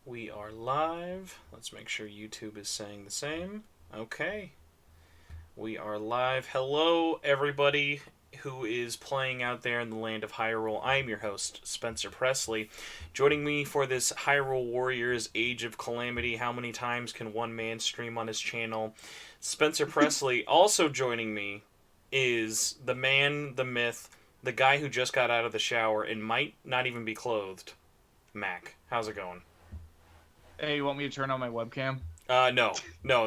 We are live. Let's make sure YouTube is saying the same. Okay. We are live. Hello, everybody who is playing out there in the land of Hyrule. I am your host, Spencer Presley. Joining me for this Hyrule Warriors Age of Calamity. How many times can one man stream on his channel? Spencer Presley. Also joining me is the man, the myth, the guy who just got out of the shower and might not even be clothed. Mac, how's it going? Hey, you want me to turn on my webcam? No.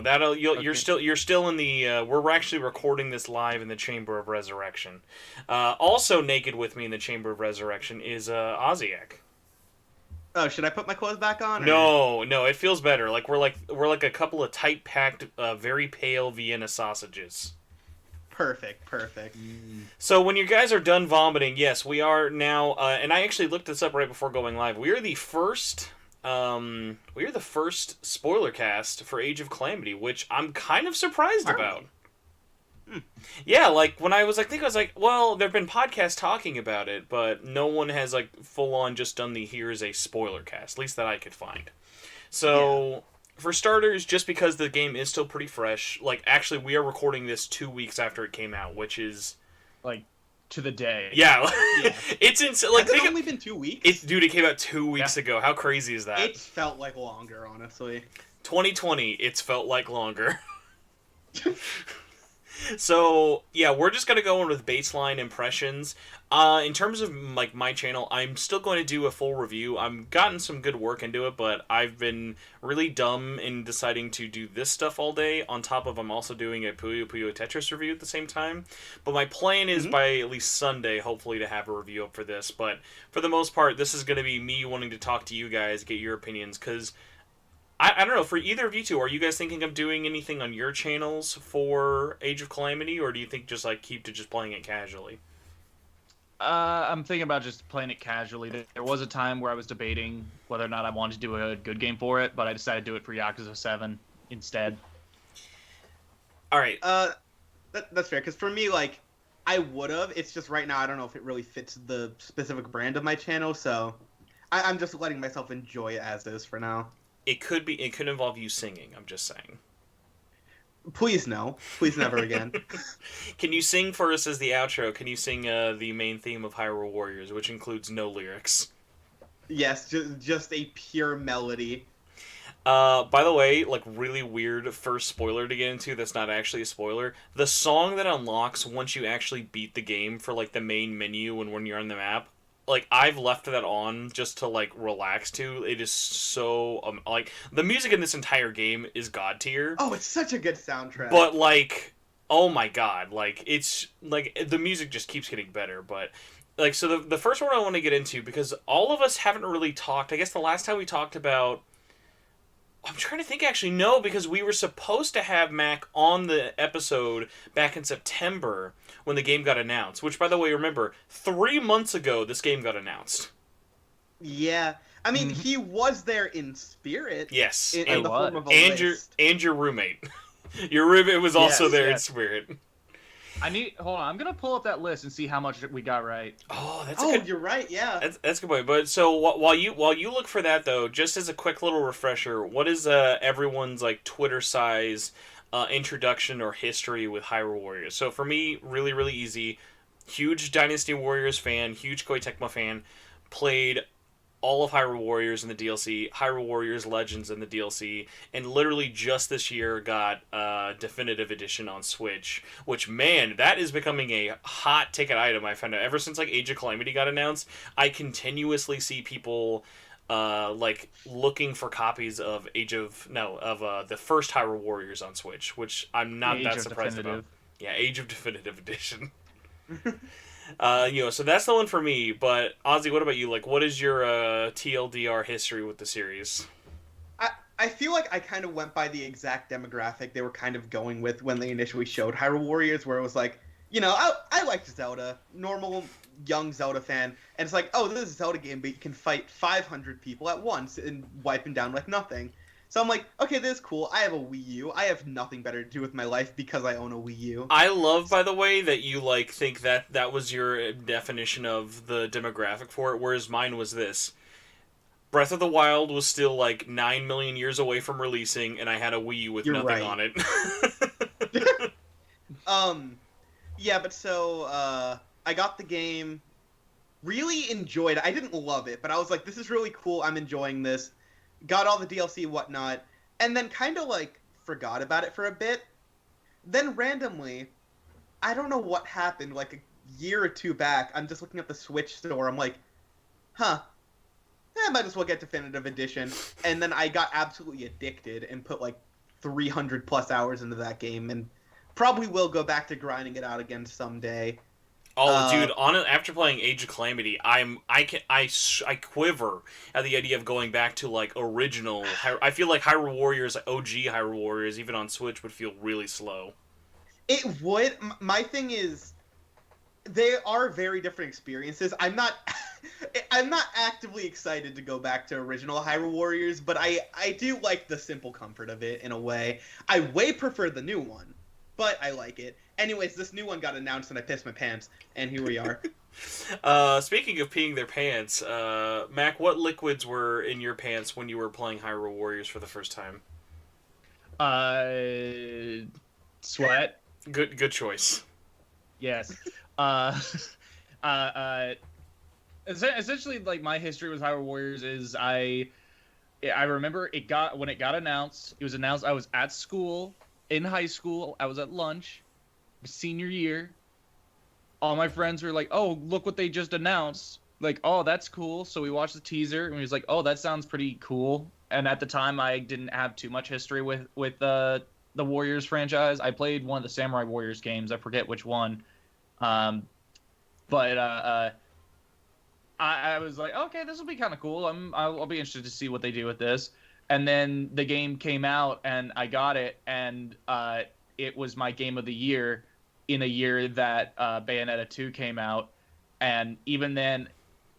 That'll Okay. you're still in the. We're actually recording this live in the Chamber of Resurrection. Also naked with me in the Chamber of Resurrection is Oziach. Oh, should I put my clothes back on? No, it feels better. We're like a couple of tight packed, very pale Vienna sausages. Perfect. So when you guys are done vomiting, yes, we are now. And I actually looked this up right before going live. We are the first. We are the first spoiler cast for Age of Calamity, which I'm kind of surprised about. Yeah, like when I was like, well, there've been podcasts talking about it, but no one has like full on just done the here's a spoiler cast, at least that I could find. So for starters, just because the game is still pretty fresh, like actually we are recording this 2 weeks after it came out, which is Like, to the day. yeah. Yeah. It's insane. Like, Has it only been 2 weeks? Dude, it came out 2 weeks ago. How crazy is that? It felt like longer, honestly. 2020, it's felt like longer. So, yeah, we're just going to go in with baseline impressions. In terms of, like, my channel, I'm still going to do a full review. I've gotten some good work into it, but I've been really dumb in deciding to do this stuff all day, on top of I'm also doing a Puyo Puyo Tetris review at the same time. But my plan is by at least Sunday, hopefully, to have a review up for this. But for the most part, this is going to be me wanting to talk to you guys, get your opinions, because I don't know, for either of you two, are you guys thinking of doing anything on your channels for Age of Calamity, or do you think just like keep to just playing it casually? I'm thinking about just playing it casually. There was a time where I was debating whether or not I wanted to do a good game for it, but I decided to do it for Yakuza 7 instead. Alright. That's fair, because for me, like, I would have. It's just right now I don't know if it really fits the specific brand of my channel, so I'm just letting myself enjoy it as is for now. It could involve you singing, I'm just saying. Please no. Please never again. Can you sing for us as the outro? Can you sing the main theme of Hyrule Warriors, which includes no lyrics? Yes, just a pure melody. By the way, like, really weird first spoiler to get into that's not actually a spoiler. The song that unlocks once you actually beat the game for, like, the main menu and when you're on the map, like, I've left that on just to, like, relax to. It is so, like, the music in this entire game is god tier. Oh, it's such a good soundtrack. But, like, oh my god, like, it's, like, the music just keeps getting better, but, like, so the first one I want to get into, because all of us haven't really talked, I guess the last time we talked about, I'm trying to think, actually, no, because we were supposed to have Mac on the episode back in September when the game got announced. Which, by the way, remember, 3 months ago this game got announced. Yeah. I mean, he was there in spirit. Yes. In the form of a list. And your roommate. Your roommate was also there in spirit. Hold on, I'm gonna pull up that list and see how much we got right. Oh, that's Oh, a good... you're right, yeah. That's a good point. But so while you look for that though, just as a quick little refresher, what is everyone's like Twitter size introduction or history with Hyrule Warriors? So for me, really really easy. Huge Dynasty Warriors fan, huge Koei Tecmo fan. Played all of Hyrule Warriors in the DLC, Hyrule Warriors Legends in the DLC, and literally just this year got Definitive Edition on Switch, which, man, that is becoming a hot ticket item, I found out. Ever since, like, Age of Calamity got announced, I continuously see people, like, looking for copies of the first Hyrule Warriors on Switch, which I'm not that surprised about. Yeah, Age of Definitive Edition. So that's the one for me, but Ozzy, what about you? Like, what is your TLDR history with the series? I feel like I kind of went by the exact demographic they were kind of going with when they initially showed Hyrule Warriors, where it was like, you know, I liked Zelda, normal young Zelda fan, and it's like, oh, this is a Zelda game, but you can fight 500 people at once and wipe them down like nothing. So I'm like, okay, this is cool. I have a Wii U. I have nothing better to do with my life because I own a Wii U. I love, by the way, that you like think that was your definition of the demographic for it, whereas mine was this. Breath of the Wild was still like 9 million years away from releasing, and I had a Wii U with You're nothing right. on it. Yeah, but so I got the game, really enjoyed it. I didn't love it, but I was like, this is really cool. I'm enjoying this. Got all the DLC and whatnot, and then kind of like forgot about it for a bit. Then randomly, I don't know what happened, like a year or two back, I'm just looking at the Switch store. I'm like, huh, I might as well get Definitive Edition. And then I got absolutely addicted and put like 300 plus hours into that game, and probably will go back to grinding it out again someday. Oh, dude! After playing Age of Calamity, I quiver at the idea of going back to like original. I feel like Hyrule Warriors, OG Hyrule Warriors, even on Switch, would feel really slow. It would. My thing is, they are very different experiences. I'm not I'm not actively excited to go back to original Hyrule Warriors, but I do like the simple comfort of it in a way. I way prefer the new one, but I like it. Anyways, this new one got announced and I pissed my pants, and here we are. Speaking of peeing their pants, Mac, what liquids were in your pants when you were playing Hyrule Warriors for the first time? Sweat. Good choice. Yes. Essentially, like, my history with Hyrule Warriors is I remember when it got announced. It was announced. I was at school in high school. I was at lunch, senior year. All my friends were like, "Oh, look what they just announced!" Like, "Oh, that's cool." So we watched the teaser, and we was like, "Oh, that sounds pretty cool." And at the time, I didn't have too much history with the Warriors franchise. I played one of the Samurai Warriors games. I forget which one. But I was like, okay, this will be kind of cool. I'll be interested to see what they do with this. And then the game came out, and I got it, and it was my game of the year in a year that Bayonetta 2 came out. And even then,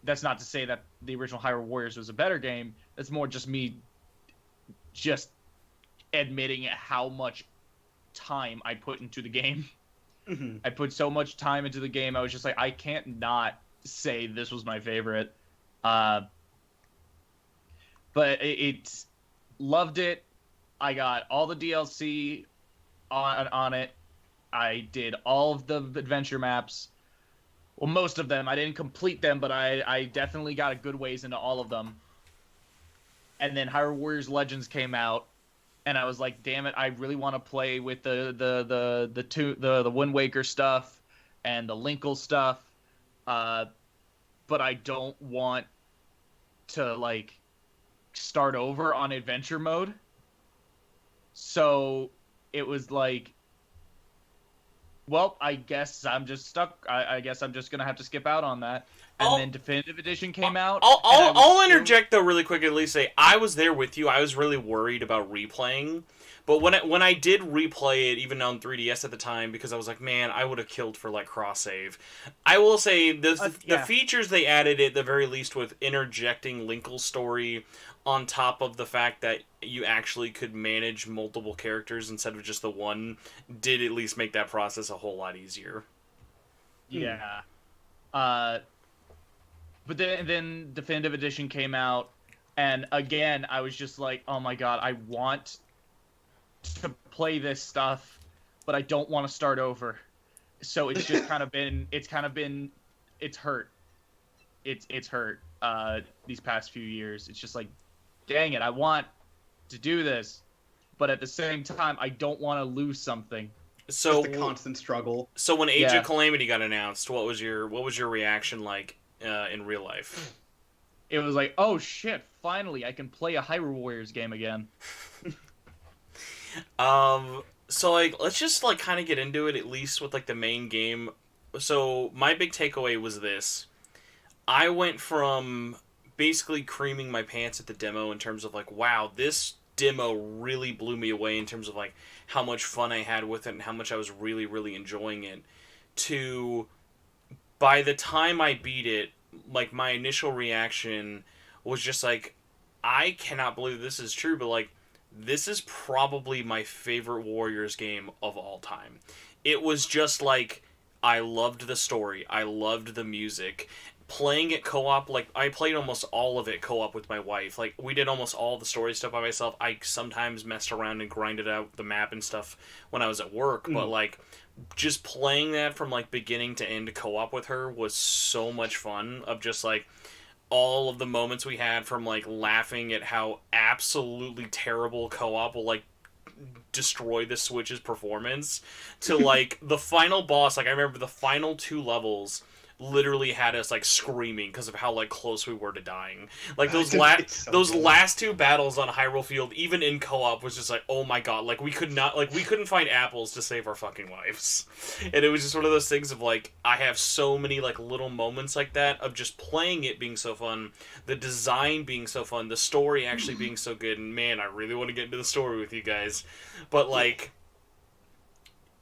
that's not to say that the original Hyrule Warriors was a better game. It's more just me just admitting how much time I put into the game. Mm-hmm. I put so much time into the game. I was just like, I can't not say this was my favorite. But it's loved it. I got all the DLC on it. I did all of the adventure maps. Well, most of them. I didn't complete them, but I definitely got a good ways into all of them. And then Hyrule Warriors Legends came out, and I was like, damn it, I really want to play with the Wind Waker stuff and the Linkle stuff. But I don't want to, like, start over on adventure mode. So it was like, well, I guess I'm just stuck. I guess I'm just going to have to skip out on that. And then Definitive Edition came out. I'll interject, though, really quick, at least say, I was there with you. I was really worried about replaying. But when I did replay it, even on 3DS at the time, because I was like, man, I would have killed for, like, cross-save. I will say, the features they added, at the very least, with interjecting Linkle's story on top of the fact that you actually could manage multiple characters instead of just the one, did at least make that process a whole lot easier. Yeah. But then Definitive Edition came out, and again, I was just like, oh my god, I want to play this stuff, but I don't want to start over. So it's just it's hurt. It's hurt these past few years. It's just like, dang it, I want to do this, but at the same time, I don't want to lose something. So just a constant struggle. So when Age of Calamity got announced, what was your reaction like in real life? It was like, oh shit, finally I can play a Hyrule Warriors game again. So like, let's just like kind of get into it, at least with like the main game. So my big takeaway was this: I went from basically creaming my pants at the demo in terms of like, wow, this demo really blew me away in terms of like how much fun I had with it and how much I was really, really enjoying it, to by the time I beat it, like my initial reaction was just like, I cannot believe this is true, but like, this is probably my favorite Warriors game of all time. It was just like, I loved the story, I loved the music. playing it co-op, like I played almost all of it co-op with my wife. Like we did almost all the story stuff by myself. I sometimes messed around and grinded out the map and stuff when I was at work, but like just playing that from like beginning to end co-op with her was so much fun. Of just like all of the moments we had, from like laughing at how absolutely terrible co-op will like destroy the Switch's performance, to like the final boss. Like I remember the final 2 levels literally had us like screaming because of how like close we were to dying. Like those last 2 battles on Hyrule Field, even in co-op, was just like, oh my god, like we couldn't find apples to save our fucking lives. And it was just one of those things of like, I have so many like little moments like that of just playing it being so fun, the design being so fun, the story actually being so good. And man, I really want to get into the story with you guys, but like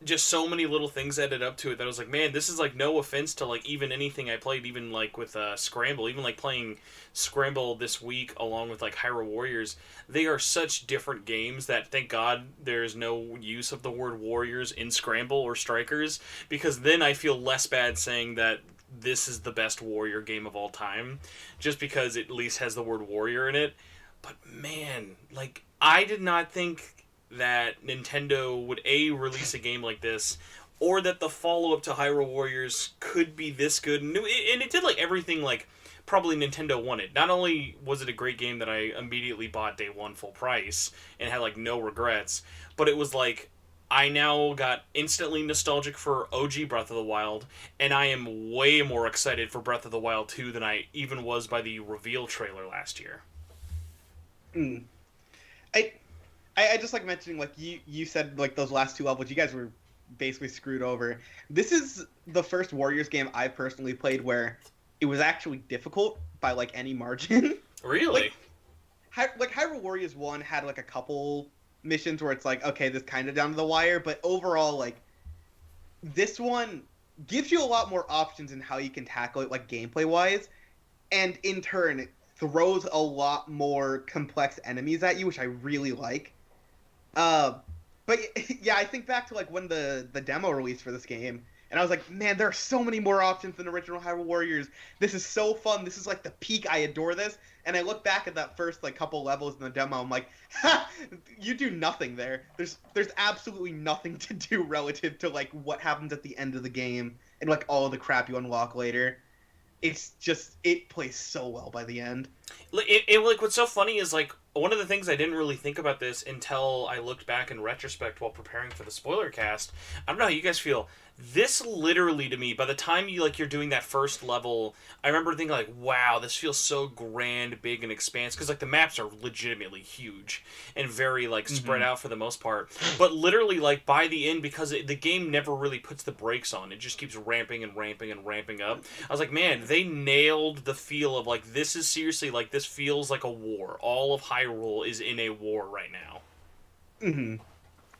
just so many little things added up to it that I was like, man, this is like, no offense to like even anything I played, even like with Scramble, even like playing Scramble this week along with like Hyrule Warriors, they are such different games that thank God there's no use of the word Warriors in Scramble or Strikers, because then I feel less bad saying that this is the best Warrior game of all time, just because it at least has the word Warrior in it. But man, like, I did not think that Nintendo would release a game like this, or that the follow-up to Hyrule Warriors could be this good. And it did like everything like probably Nintendo wanted. Not only was it a great game that I immediately bought day one full price and had like no regrets, but it was like, I now got instantly nostalgic for OG Breath of the Wild, and I am way more excited for Breath of the Wild 2 than I even was by the reveal trailer last year. I just like mentioning, like, you said, like, those last 2 levels, you guys were basically screwed over. This is the first Warriors game I personally played where it was actually difficult by, like, any margin. Really? Like Hyrule Warriors 1 had, like, a couple missions where it's like, okay, this kind of down to the wire, but overall, like, this one gives you a lot more options in how you can tackle it, like, gameplay-wise, and in turn, it throws a lot more complex enemies at you, which I really like. But yeah, I think back to like when the demo released for this game, and I was like, man, there are so many more options than original Hyrule Warriors. This is so fun. This is like the peak. I adore this. And I look back at that first like couple levels in the demo. I'm like, ha, you do nothing there. There's absolutely nothing to do relative to like what happens at the end of the game and like all of the crap you unlock later. It's just, it plays so well by the end. It like, what's so funny is like, one of the things I didn't really think about this until I looked back in retrospect while preparing for the spoiler cast. I don't know how you guys feel. This literally, to me, by the time you're doing that first level, I remember thinking like, wow, this feels so grand, big, and expansive, because like the maps are legitimately huge and very like spread out for the most part. But literally, like by the end, because the game never really puts the brakes on, it just keeps ramping and ramping and ramping up. I was like, man, they nailed the feel of like, this is seriously like, this feels like a war. All of Hyrule is in a war right now.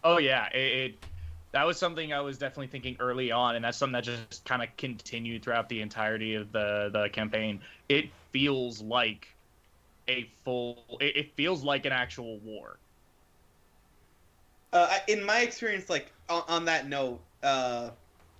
Oh yeah, that was something I was definitely thinking early on, and that's something that just kind of continued throughout the entirety of the campaign. It feels like it feels like an actual war. In my experience, like on that note, a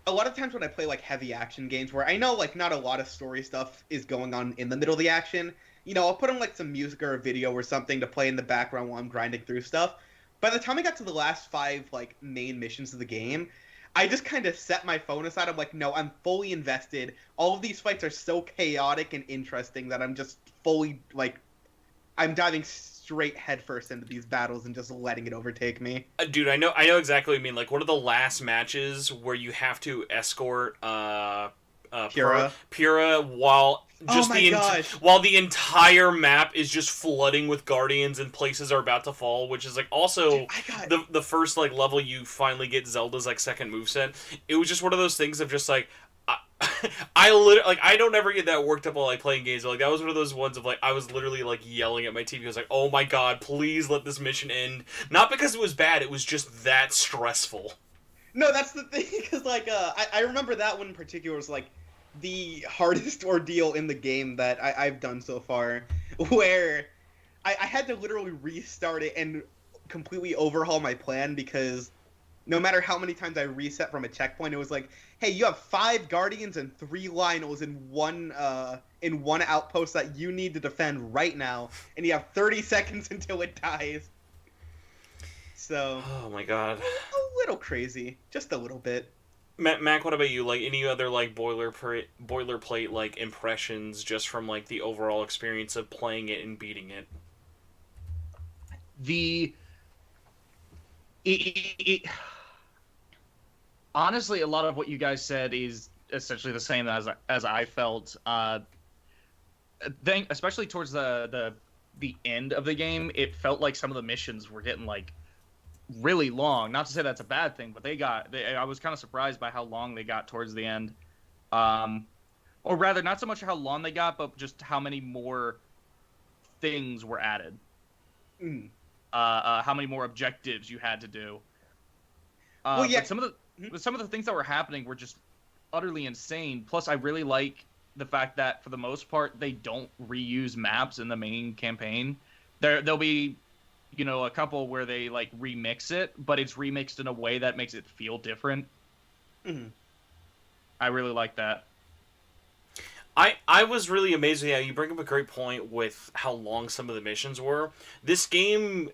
lot of times when I play like heavy action games where I know like not a lot of story stuff is going on in the middle of the action, you know, I'll put on like some music or a video or something to play in the background while I'm grinding through stuff. By the time I got to the last 5 like main missions of the game, I just kind of set my phone aside. I'm like, no, I'm fully invested. All of these fights are so chaotic and interesting that I'm just fully like, I'm diving straight headfirst into these battles and just letting it overtake me. Dude, I know exactly what you mean. Like, one of the last matches where you have to escort Pura while just while the entire map is just flooding with guardians and places are about to fall, which is like also the first like level you finally get Zelda's like second moveset. It was just one of those things of just like, I literally, like, I don't ever get that worked up while I play games. Like, that was one of those ones of, like, I was literally, like, yelling at my TV. I was like, oh my god, please let this mission end. Not because it was bad, it was just that stressful. No, that's the thing, because, like, I remember that one in particular was, like, the hardest ordeal in the game that I've done so far, where I had to literally restart it and completely overhaul my plan because no matter how many times I reset from a checkpoint, it was like, hey, you have 5 guardians and 3 Lionels in one outpost that you need to defend right now, and you have 30 seconds until it dies. So, oh my god, a little crazy, just a little bit. Mac, what about you? Like any other like boilerplate like impressions just from like the overall experience of playing it and beating it? Honestly, a lot of what you guys said is essentially the same as I felt. Especially towards the end of the game, it felt like some of the missions were getting like really long. Not to say that's a bad thing, but I was kind of surprised by how long they got towards the end. Or rather, not so much how long they got, but just how many more things were added. How many more objectives you had to do. Well, yeah. But some of the things that were happening were just utterly insane. Plus, I really like the fact that for the most part they don't reuse maps in the main campaign. There'll be, a couple where they like remix it, but it's remixed in a way that makes it feel different. I really like that. I was really amazed. Yeah, you bring up a great point with how long some of the missions were. This game,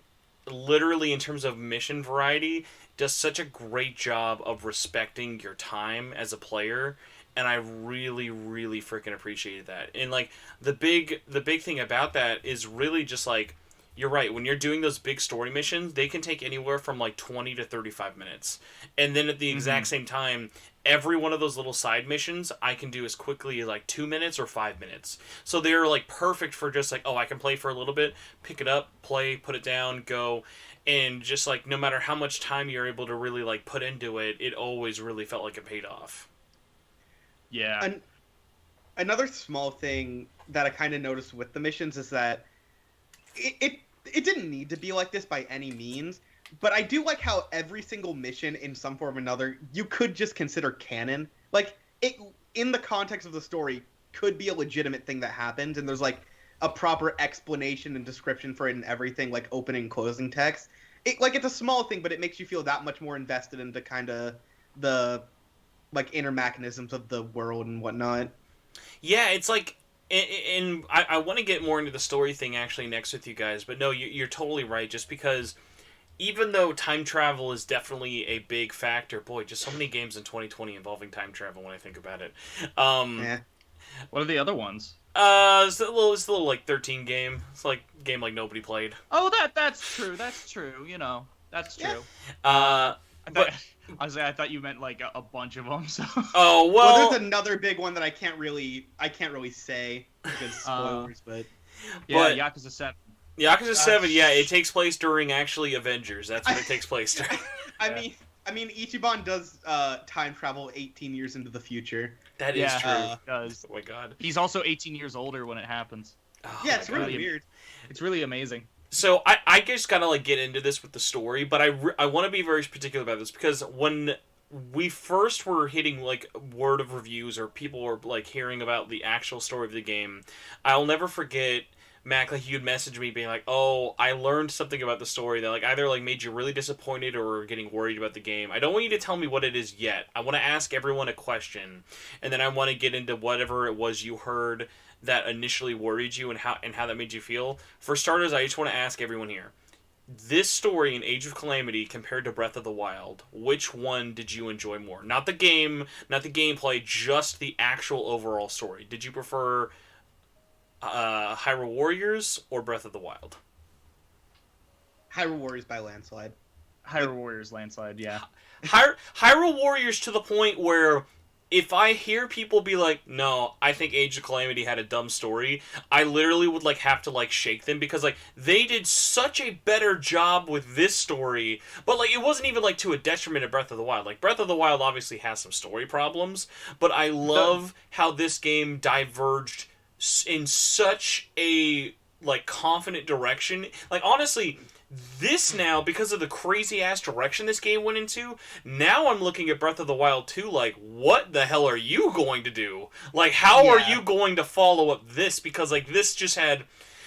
literally in terms of mission variety, does such a great job of respecting your time as a player, and I really, really freaking appreciated that. And like the big thing about that is really just like, you're right, when you're doing those big story missions, they can take anywhere from like 20 to 35 minutes. And then at the exact same time, every one of those little side missions I can do as quickly as like 2 minutes or 5 minutes. So they're like perfect for just like, oh, I can play for a little bit, pick it up, play, put it down, go. And just like no matter how much time you're able to really like put into it, it always really felt like it paid off. Yeah. Another small thing that I kind of noticed with the missions is that it didn't need to be like this by any means, but I do like how every single mission in some form or another you could just consider canon. Like it in the context of the story could be a legitimate thing that happened, and there's like a proper explanation and description for it and everything, like opening and closing text. It's a small thing, but it makes you feel that much more invested into kind of the like inner mechanisms of the world and whatnot. Yeah, it's like, and I want to get more into the story thing actually next with you guys, but no, you're totally right. Just because, even though time travel is definitely a big factor, boy, just so many games in 2020 involving time travel when I think about it. Yeah. What are the other ones? It's a little like 13 game. It's like a game like nobody played. Oh, that's true. That's true. That's true. Yeah. I thought you meant like a bunch of them. So. Oh well, there's another big one that I can't really say because spoilers, but Yakuza 7. Yakuza 7, yeah, it takes place during actually Avengers. That's what it takes place during. I mean, Ichiban does time travel 18 years into the future. That is true. He does. Oh my god. He's also 18 years older when it happens. Oh, yeah, it's really weird. It's really amazing. So I just gotta like get into this with the story, but I want to be very particular about this because when we first were hitting like word of reviews or people were like hearing about the actual story of the game, I'll never forget, Mac, like you'd message me being like, oh, I learned something about the story that like either like made you really disappointed or getting worried about the game. I don't want you to tell me what it is yet. I want to ask everyone a question, and then I want to get into whatever it was you heard that initially worried you and how that made you feel. For starters, I just want to ask everyone here. This story in Age of Calamity compared to Breath of the Wild, which one did you enjoy more? Not the game, not the gameplay, just the actual overall story. Did you prefer Hyrule Warriors or Breath of the Wild? Hyrule Warriors by landslide. Hyrule Warriors landslide, yeah. Hyrule Warriors to the point where if I hear people be like, no, I think Age of Calamity had a dumb story, I literally would like have to like shake them because like they did such a better job with this story, but like it wasn't even like to a detriment of Breath of the Wild. Like Breath of the Wild obviously has some story problems, but I love how this game diverged in such a like confident direction. Like honestly, this now, because of the crazy ass direction this game went into, now I'm looking at Breath of the Wild 2 like, what the hell are you going to do? Like, how are you going to follow up this? Because like this just had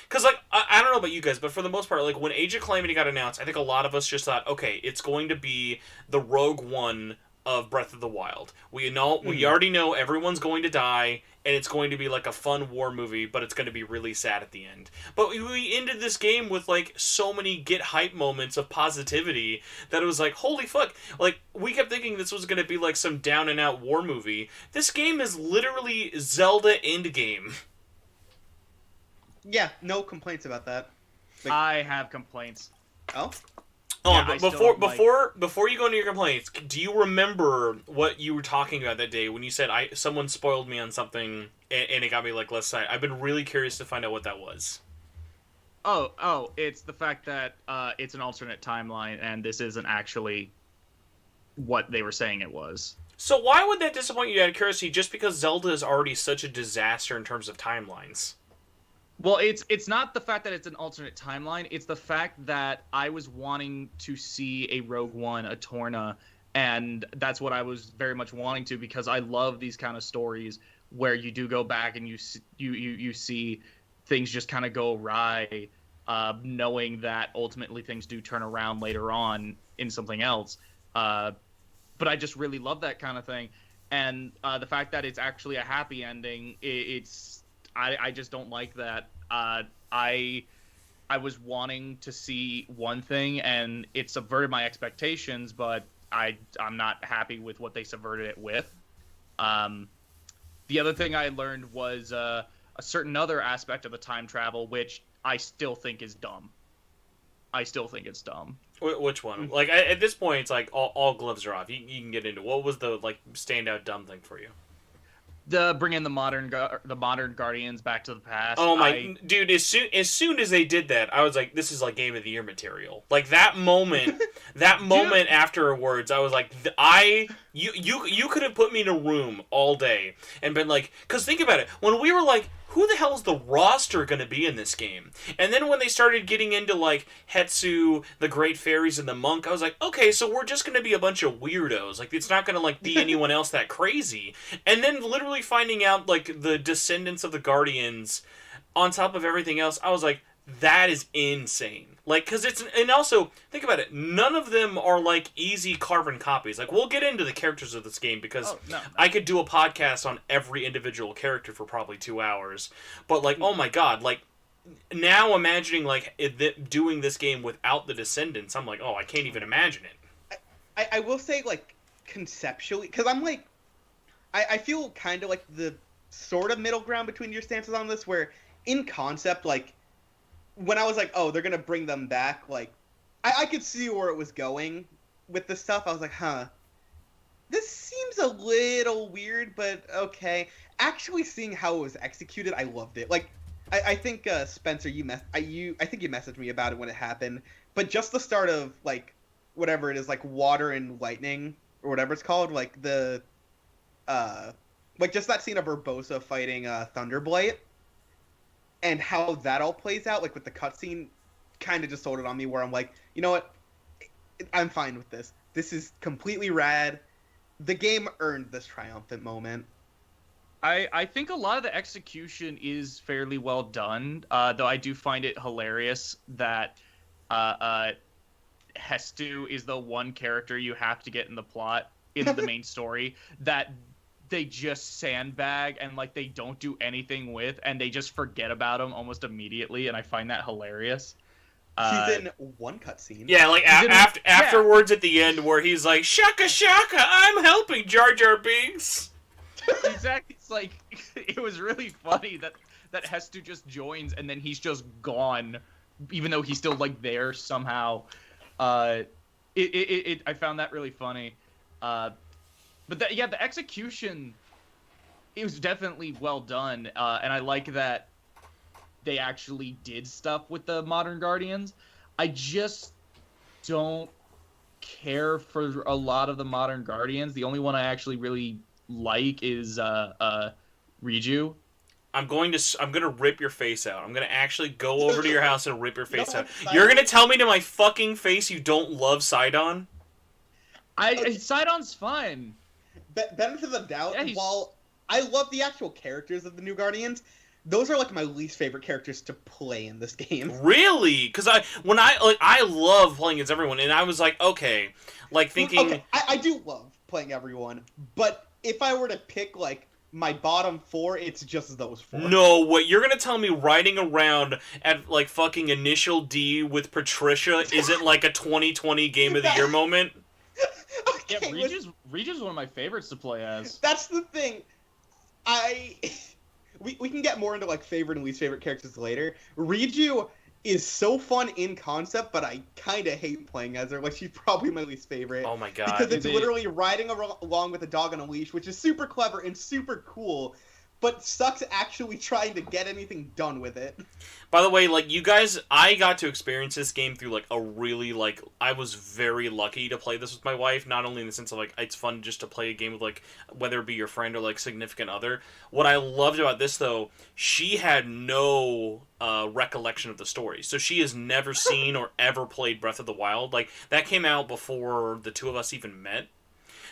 Because, like, I don't know about you guys, but for the most part, like, when Age of Calamity got announced, I think a lot of us just thought, okay, it's going to be the Rogue One of Breath of the Wild. We already know everyone's going to die, and it's going to be, like, a fun war movie, but it's going to be really sad at the end. But we ended this game with, like, so many get hype moments of positivity that it was like, holy fuck. Like, we kept thinking this was going to be, like, some down-and-out war movie. This game is literally Zelda Endgame. Yeah, no complaints about that. Like, I have complaints. oh? Oh, Yeah, but I still don't before you go into your complaints, do you remember what you were talking about that day when you said someone spoiled me on something and it got me like less excited? I've been really curious to find out what that was. Oh, it's the fact that it's an alternate timeline and this isn't actually what they were saying it was. So why would that disappoint you out of curiosity? Just because Zelda is already such a disaster in terms of timelines. Well, it's not the fact that it's an alternate timeline. It's the fact that I was wanting to see a Rogue One, a Torna, and that's what I was very much wanting to, because I love these kind of stories where you do go back and you see things just kind of go awry, knowing that ultimately things do turn around later on in something else. But I just really love that kind of thing, and the fact that it's actually a happy ending, I just don't like that. I was wanting to see one thing, and it subverted my expectations, but I'm not happy with what they subverted it with. The other thing I learned was a certain other aspect of the time travel, which I still think is dumb. I still think it's dumb. Which one? Like, at this point, it's like all gloves are off. You can get into what was the like standout dumb thing for you? Bringing the modern Guardians back to the past. Oh my dude! As soon as they did that, I was like, "This is like Game of the Year material." Like that moment, afterwards, I was like, you could have put me in a room all day and been like, because think about it, when we were like, who the hell is the roster going to be in this game? And then when they started getting into, like, Hetsu, the Great Fairies, and the Monk, I was like, okay, so we're just going to be a bunch of weirdos. Like, it's not going to, like, be anyone else that crazy. And then literally finding out, like, the descendants of the Guardians on top of everything else, I was like, that is insane. Like, because it's... And also, think about it. None of them are, like, easy carbon copies. Like, we'll get into the characters of this game because I could do a podcast on every individual character for probably 2 hours. But, like, oh my god. Like, now imagining, like, doing this game without the Descendants, I'm like, oh, I can't even imagine it. I will say, like, conceptually... Because I'm, like... I feel kind of like the sort of middle ground between your stances on this, where in concept, like... When I was like, oh, they're going to bring them back, like, I could see where it was going with this stuff. I was like, huh, this seems a little weird, but okay. Actually seeing how it was executed, I loved it. Like, I think, Spencer, I think you messaged me about it when it happened, but just the start of, like, whatever it is, like, Water and Lightning, or whatever it's called, like, like, just that scene of Urbosa fighting, Thunderblight, and how that all plays out, like with the cutscene, kind of just sold it on me. Where I'm like, you know what, I'm fine with this. This is completely rad. The game earned this triumphant moment. I think a lot of the execution is fairly well done, though I do find it hilarious that Hestu is the one character you have to get in the plot, in the main story, that they just sandbag and, like, they don't do anything with, and they just forget about him almost immediately, and I find that hilarious. He's in one cutscene. Yeah, like afterwards at the end where he's like, "Shaka shaka, I'm helping Jar Jar Binks." Exactly. It's like, it was really funny that Hestu just joins and then he's just gone, even though he's still, like, there somehow. I found that really funny. But the execution, it was definitely well done, and I like that they actually did stuff with the modern Guardians. I just don't care for a lot of the modern Guardians. The only one I actually really like is Riju. I'm gonna rip your face out. I'm gonna actually go over to your house and rip your face out. You're gonna tell me to my fucking face you don't love Sidon? Sidon's fine. Benefit of the doubt, while I love the actual characters of the new Guardians, those are like my least favorite characters to play in this game. Really? Because I love playing as everyone, and I was like, okay, like thinking. Okay, I do love playing everyone, but if I were to pick like my bottom 4, it's just those 4. No, what you're gonna tell me riding around at like fucking Initial D with Patricia isn't like a 2020 Game of the Year moment? Yeah, Ryu's one of my favorites to play as. That's the thing. We can get more into like favorite and least favorite characters later. Riju is so fun in concept, but I kind of hate playing as her. Like, she's probably my least favorite. Oh my god. Because it's literally riding along with a dog on a leash, which is super clever and super cool, but sucks actually trying to get anything done with it. By the way, like, you guys, I got to experience this game through, like, a really, like, I was very lucky to play this with my wife, not only in the sense of, like, it's fun just to play a game with, like, whether it be your friend or, like, significant other. What I loved about this, though, she had no recollection of the story. So she has never seen or ever played Breath of the Wild. Like, that came out before the two of us even met.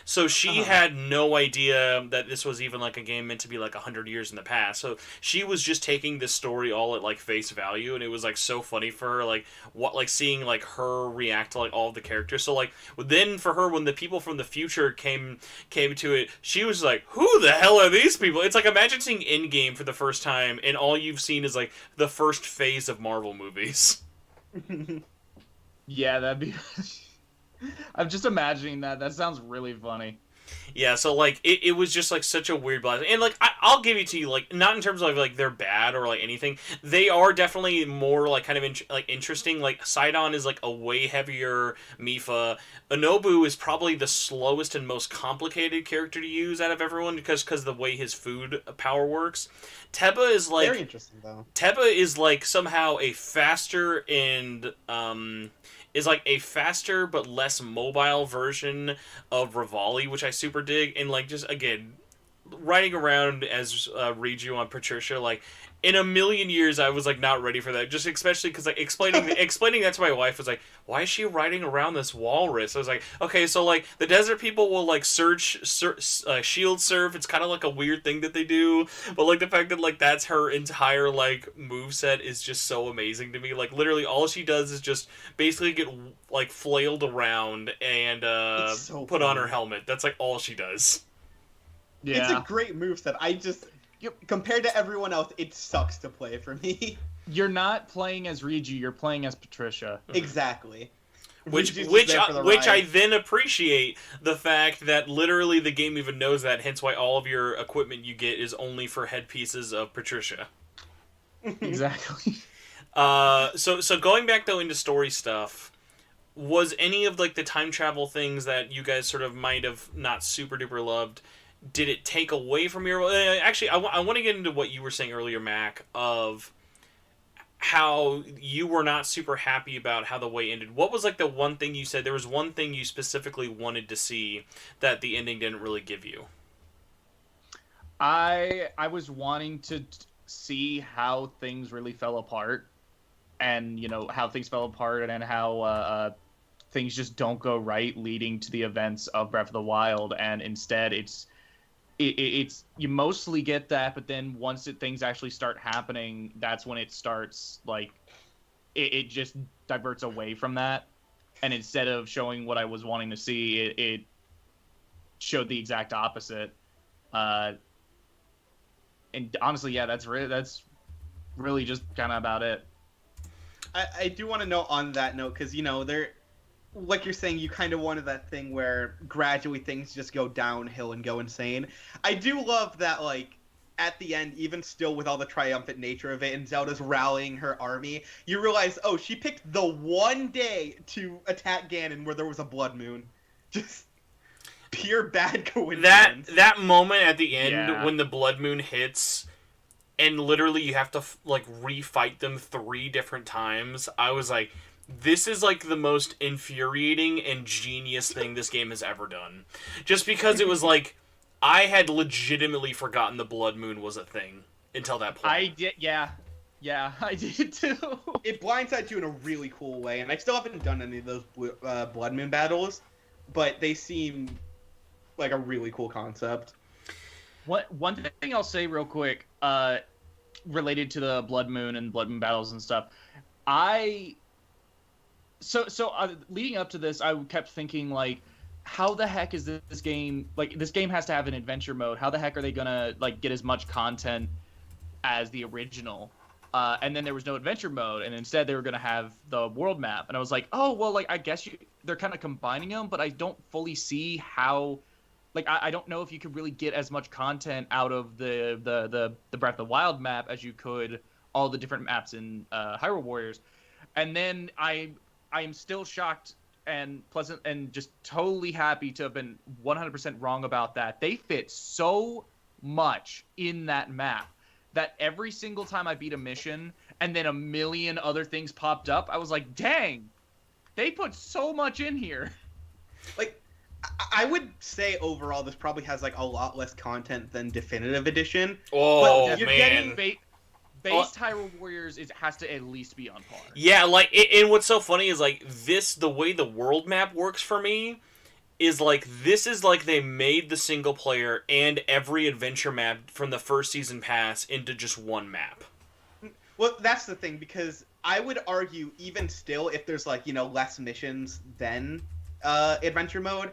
So she had no idea that this was even like a game meant to be like 100 years in the past. So she was just taking this story all at like face value, and it was like so funny for her, like seeing like her react to like all of the characters. So like then for her, when the people from the future came to it, she was like, "Who the hell are these people?" It's like imagine seeing Endgame for the first time, and all you've seen is like the first phase of Marvel movies. Yeah, that'd be. I'm just imagining that. That sounds really funny. Yeah, so, like, it was just, like, such a weird blast. And, like, I'll give it to you, like, not in terms of, like, they're bad or, like, anything. They are definitely more, like, kind of, interesting. Like, Sidon is, like, a way heavier Mifa. Anobu is probably the slowest and most complicated character to use out of everyone because of the way his food power works. Teba is, like... Very interesting, though. Teba is, like, somehow a faster and, is like a faster but less mobile version of Rivali, which I super dig. And like just again, riding around as Riju on Patricia, like in a million years I was like not ready for that. Just especially because like explaining that to my wife was like, why is she riding around this walrus? I was like, okay, so like the desert people will like shield surf. It's kind of like a weird thing that they do, but like the fact that like that's her entire like moveset is just so amazing to me. Like literally all she does is just basically get like flailed around and so put on funny. her helmet. That's like all she does. Yeah. It's a great moveset. Compared to everyone else, it sucks to play for me. You're not playing as Riju, you're playing as Patricia. Exactly. Which Riju's there for the I ride. then appreciate the fact that literally the game even knows that, hence why all of your equipment you get is only for headpieces of Patricia. Exactly. So going back though into story stuff, was any of like the time travel things that you guys sort of might have not super duper loved, did it take away from your... Actually, I want to get into what you were saying earlier, Mac, of how you were not super happy about how the way ended. What was like the one thing you said? There was one thing you specifically wanted to see that the ending didn't really give you. I was wanting to see how things really fell apart, and you know how things fell apart, and how things just don't go right, leading to the events of Breath of the Wild, and instead it's you mostly get that, but then once things actually start happening, that's when it starts like it just diverts away from that, and instead of showing what I was wanting to see, it showed the exact opposite. And honestly, yeah, that's really just kind of about it. I do want to know on that note, because you know like you're saying, you kind of wanted that thing where gradually things just go downhill and go insane. I do love that, like, at the end, even still with all the triumphant nature of it, and Zelda's rallying her army, you realize, oh, she picked the one day to attack Ganon where there was a blood moon. Just pure bad coincidence. That moment at the end Yeah. when the blood moon hits, and literally you have to like refight them 3 different times, I was like, this is like the most infuriating and genius thing this game has ever done. Just because it was like, I had legitimately forgotten the blood moon was a thing until that point. I did, yeah, I did too. It blindsides you in a really cool way, and I still haven't done any of those blood moon battles, but they seem like a really cool concept. One thing I'll say real quick, related to the Blood Moon and Blood Moon battles and stuff. Leading up to this, I kept thinking, like, how the heck is this game? Like, this game has to have an adventure mode. How the heck are they gonna, like, get as much content as the original? And then there was no adventure mode, and instead they were gonna have the world map. And I was like, oh well, like, I guess they're kind of combining them, but I don't fully see how. Like, I don't know if you could really get as much content out of the Breath of the Wild map as you could all the different maps in Hyrule Warriors. And then I am still shocked and pleasant and just totally happy to have been 100% wrong about that. They fit so much in that map that every single time I beat a mission and then a million other things popped up, I was like, dang, they put so much in here. Like, I would say overall this probably has like a lot less content than Definitive Edition. Oh, but you're man. Based Hyrule Warriors has to at least be on par. Yeah, like, and what's so funny is, like, the way the world map works for me is, like, this is like they made the single player and every adventure map from the first season pass into just one map. Well, that's the thing, because I would argue, even still, if there's, like, you know, less missions than adventure mode,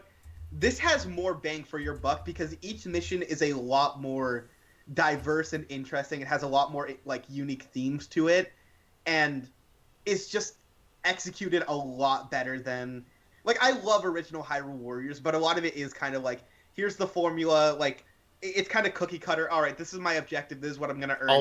this has more bang for your buck, because each mission is a lot more diverse and interesting. It has a lot more, like, unique themes to it, and it's just executed a lot better than, like, I love original Hyrule Warriors, but a lot of it is kind of like, here's the formula, like, it's kind of cookie cutter. All right, this is my objective. This is what I'm gonna earn. A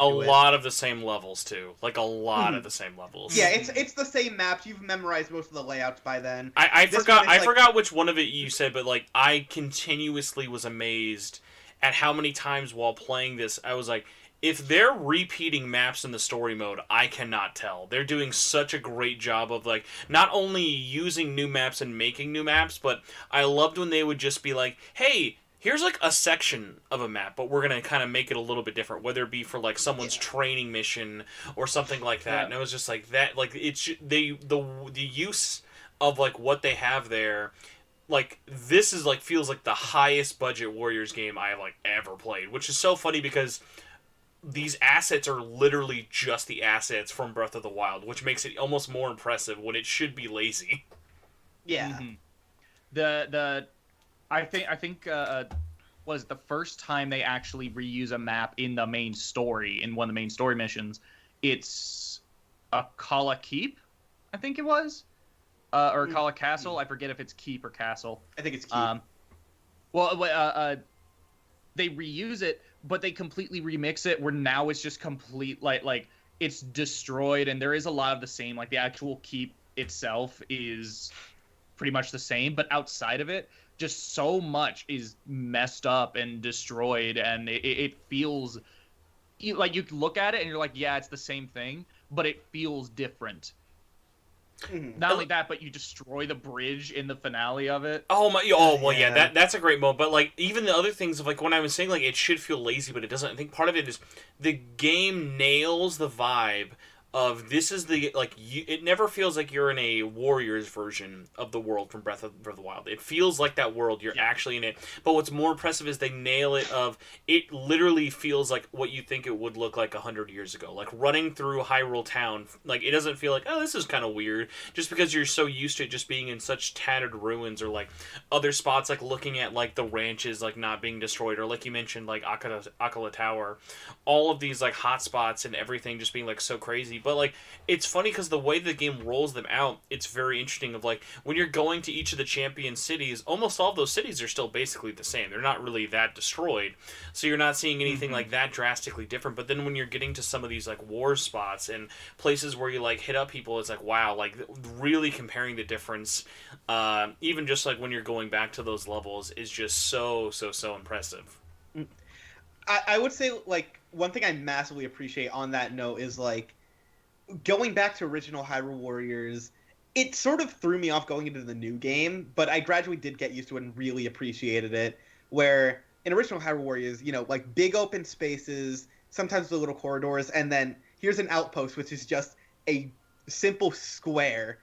lot of the same levels too. Like, a lot of the same levels. Yeah, it's the same maps. You've memorized most of the layouts by then. I forgot which one of it you said, but, like, I continuously was amazed at how many times while playing this I was like, if they're repeating maps in the story mode, I cannot tell. They're doing such a great job of, like, not only using new maps and making new maps, but I loved when they would just be like, hey, here's, like, a section of a map, but we're going to kind of make it a little bit different, whether it be for, like, someone's training mission or something like that. Yeah. And it was just like that, like, it's the use of, like, what they have there. Like, this is, like, feels like the highest budget Warriors game I have, like, ever played, which is so funny because these assets are literally just the assets from Breath of the Wild, which makes it almost more impressive when it should be lazy. Yeah. Mm-hmm. I think was the first time they actually reuse a map in the main story, in one of the main story missions. It's Kala Keep, I think it was. Or Kala Castle. I forget if it's Keep or Castle. I think it's Keep. They reuse it, but they completely remix it where now it's just complete, like it's destroyed, and there is a lot of the same, like the actual keep itself is pretty much the same, but outside of it, just so much is messed up and destroyed, and it feels like you look at it and you're like, yeah, it's the same thing, but it feels different. Mm-hmm. Not only that, but you destroy the bridge in the finale of it. Yeah, that's a great moment. But, like, even the other things of, like, when I was saying, like, it should feel lazy, but it doesn't. I think part of it is the game nails the vibe of this is the, like, it never feels like you're in a Warriors version of the world from Breath of the Wild. It feels like that world, you're actually in it. But what's more impressive is they nail it of, it literally feels like what you think it would look like 100 years ago. Like, running through Hyrule Town, like, it doesn't feel like, oh, this is kind of weird, just because you're so used to it just being in such tattered ruins, or, like, other spots, like, looking at, like, the ranches, like, not being destroyed, or, like you mentioned, like, Akala Tower. All of these, like, hot spots and everything just being, like, so crazy. But, like, it's funny because the way the game rolls them out, it's very interesting of, like, when you're going to each of the champion cities, almost all of those cities are still basically the same. They're not really that destroyed. So you're not seeing anything like that drastically different. But then when you're getting to some of these, like, war spots and places where you, like, hit up people, it's like, wow, like, really comparing the difference, even just, like, when you're going back to those levels is just so impressive. I would say, like, one thing I massively appreciate on that note is, like, going back to original Hyrule Warriors, it sort of threw me off going into the new game, but I gradually did get used to it and really appreciated it, where in original Hyrule Warriors, you know, like, big open spaces, sometimes the little corridors, and then here's an outpost, which is just a simple square,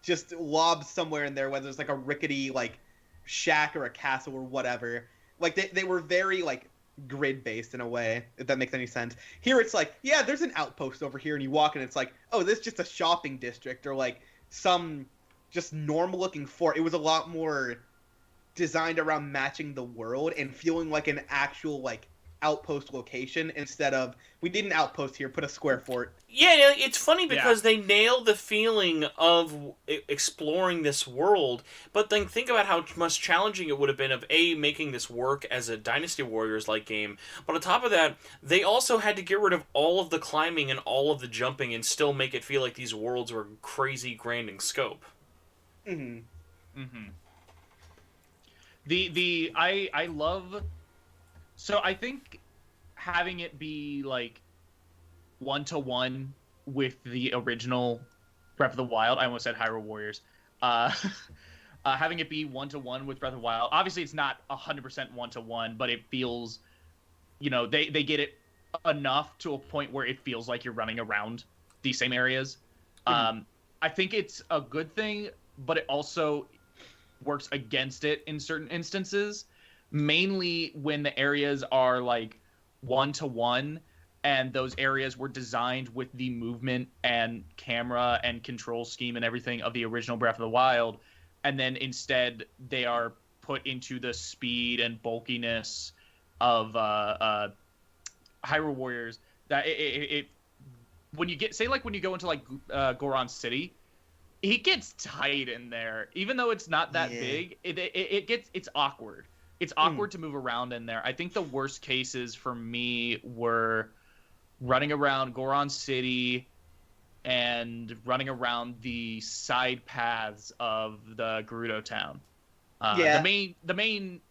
just lobbed somewhere in there, whether it's, like, a rickety, like, shack or a castle or whatever. Like, they were very, like, grid based in a way, if that makes any sense. Here it's like, yeah, there's an outpost over here, and you walk and it's like, oh, this is just a shopping district or like some just normal looking fort. It was a lot more designed around matching the world and feeling like an actual like outpost location instead of we need an outpost here, put a square fort. Yeah, it's funny because they nailed the feeling of exploring this world, but then think about how much challenging it would have been of making this work as a Dynasty Warriors like game, but on top of that, they also had to get rid of all of the climbing and all of the jumping and still make it feel like these worlds were crazy grand in scope. I love, so I think having it be like 1-to-1 with the original Breath of the Wild. I almost said Hyrule Warriors. Having it be 1-to-1 with Breath of the Wild. Obviously, it's not 100% 1-to-1, but it feels, they get it enough to a point where it feels like you're running around these same areas. I think it's a good thing, but it also works against it in certain instances, mainly when the areas are like 1-to-1 and those areas were designed with the movement and camera and control scheme and everything of the original Breath of the Wild, and then instead they are put into the speed and bulkiness of Hyrule Warriors. That it when you go into like Goron City, it gets tight in there. Even though it's not that big, it's awkward. It's awkward to move around in there. I think the worst cases for me were running around Goron City and running around the side paths of the Gerudo town. The main the main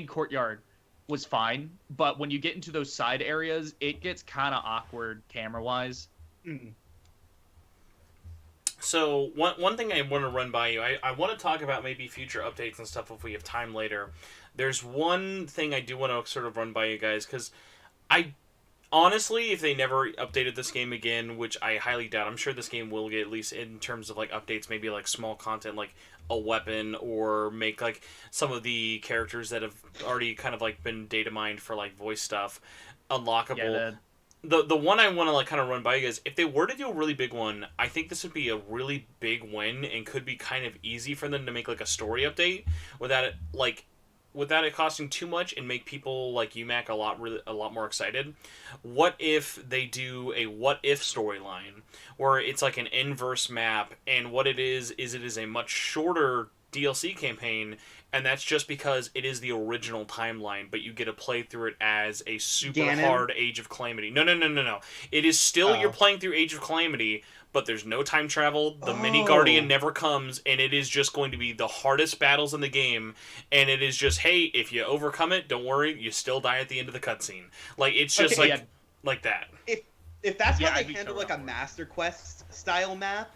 courtyard was fine, but when you get into those side areas, it gets kind of awkward camera-wise. So one thing I want to run by you, I want to talk about maybe future updates and stuff if we have time later. There's one thing I do want to sort of run by you guys, because I honestly, if they never updated this game again, which I highly doubt, I'm sure this game will get, at least in terms of like updates, maybe like small content like a weapon, or make like some of the characters that have already kind of like been data mined for like voice stuff unlockable. The one I want to like kind of run by you guys, if they were to do a really big one, I think this would be a really big win and could be kind of easy for them to make like a story update without it costing too much and make people like you, Mac, a lot more excited. What if they do a what if storyline where it's like an inverse map, and what it is a much shorter DLC campaign, and that's just because it is the original timeline, but you get to play through it as a super hard Age of Calamity. No. It is still you're playing through Age of Calamity, but there's no time travel. The mini Guardian never comes, and it is just going to be the hardest battles in the game. And it is just, hey, if you overcome it, don't worry, you still die at the end of the cutscene. Like, it's just like that. If that's how they handle like a Master Quest style map,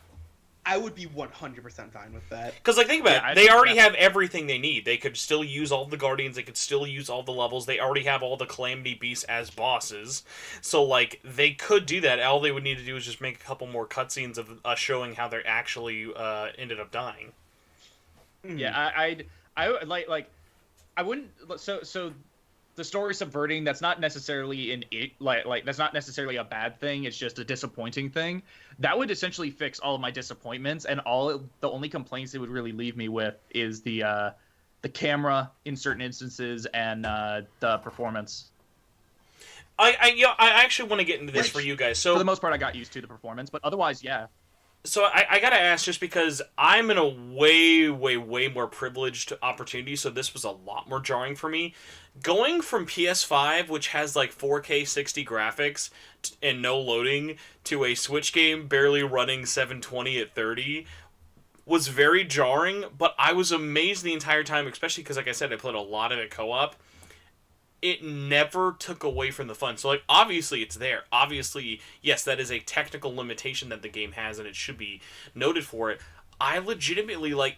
I would be 100% fine with that. Because, like, think about it. They already have everything they need. They could still use all the Guardians. They could still use all the levels. They already have all the Calamity Beasts as bosses. So, like, they could do that. All they would need to do is just make a couple more cutscenes of us showing how they actually ended up dying. Yeah, I wouldn't... So the story subverting, that's not necessarily that's not necessarily a bad thing. It's just a disappointing thing. That would essentially fix all of my disappointments, and the only complaints it would really leave me with is the camera in certain instances and the performance. I actually want to get into this for you guys. So for the most part, I got used to the performance, but otherwise, yeah. So I gotta ask, just because I'm in a way more privileged opportunity, so this was a lot more jarring for me. Going from PS5, which has like 4K 60 graphics and no loading, to a Switch game barely running 720 at 30 was very jarring, but I was amazed the entire time, especially because, like I said, I played a lot of it co-op. It never took away from the fun. So, like, obviously it's there. Obviously, yes, that is a technical limitation that the game has, and it should be noted for it. I legitimately, like,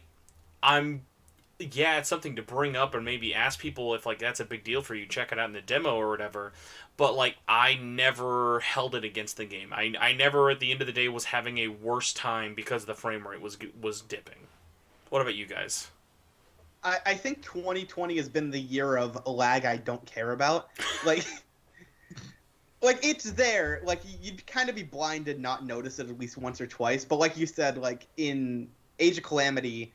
it's something to bring up and maybe ask people if, like, that's a big deal for you. Check it out in the demo or whatever. But, like, I never held it against the game. I never, at the end of the day, was having a worse time because the frame rate was dipping. What about you guys? I think 2020 has been the year of a lag I don't care about. Like, like it's there. Like you'd kind of be blind to not notice it at least once or twice. But like you said, like in Age of Calamity,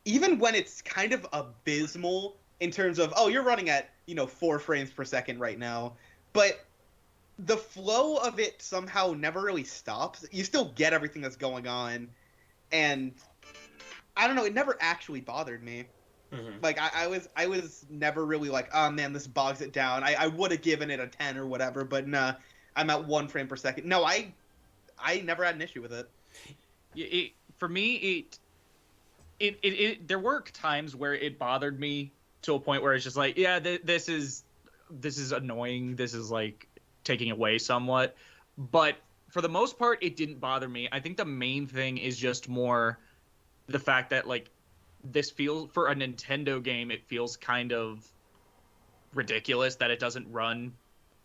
even when it's kind of abysmal in terms of, oh, you're running at 4 frames per second right now, but the flow of it somehow never really stops. You still get everything that's going on, and I don't know. It never actually bothered me. Mm-hmm. Like I was never really like, oh man, this bogs it down. I would have given it a 10 or whatever, but nah, I'm at 1 frame per second. No, I never had an issue with it. For me, there were times where it bothered me to a point where it's just like, yeah, this is annoying. This is like taking away somewhat, but for the most part, it didn't bother me. I think the main thing is just more the fact that like this feels, for a Nintendo game, it feels kind of ridiculous that it doesn't run,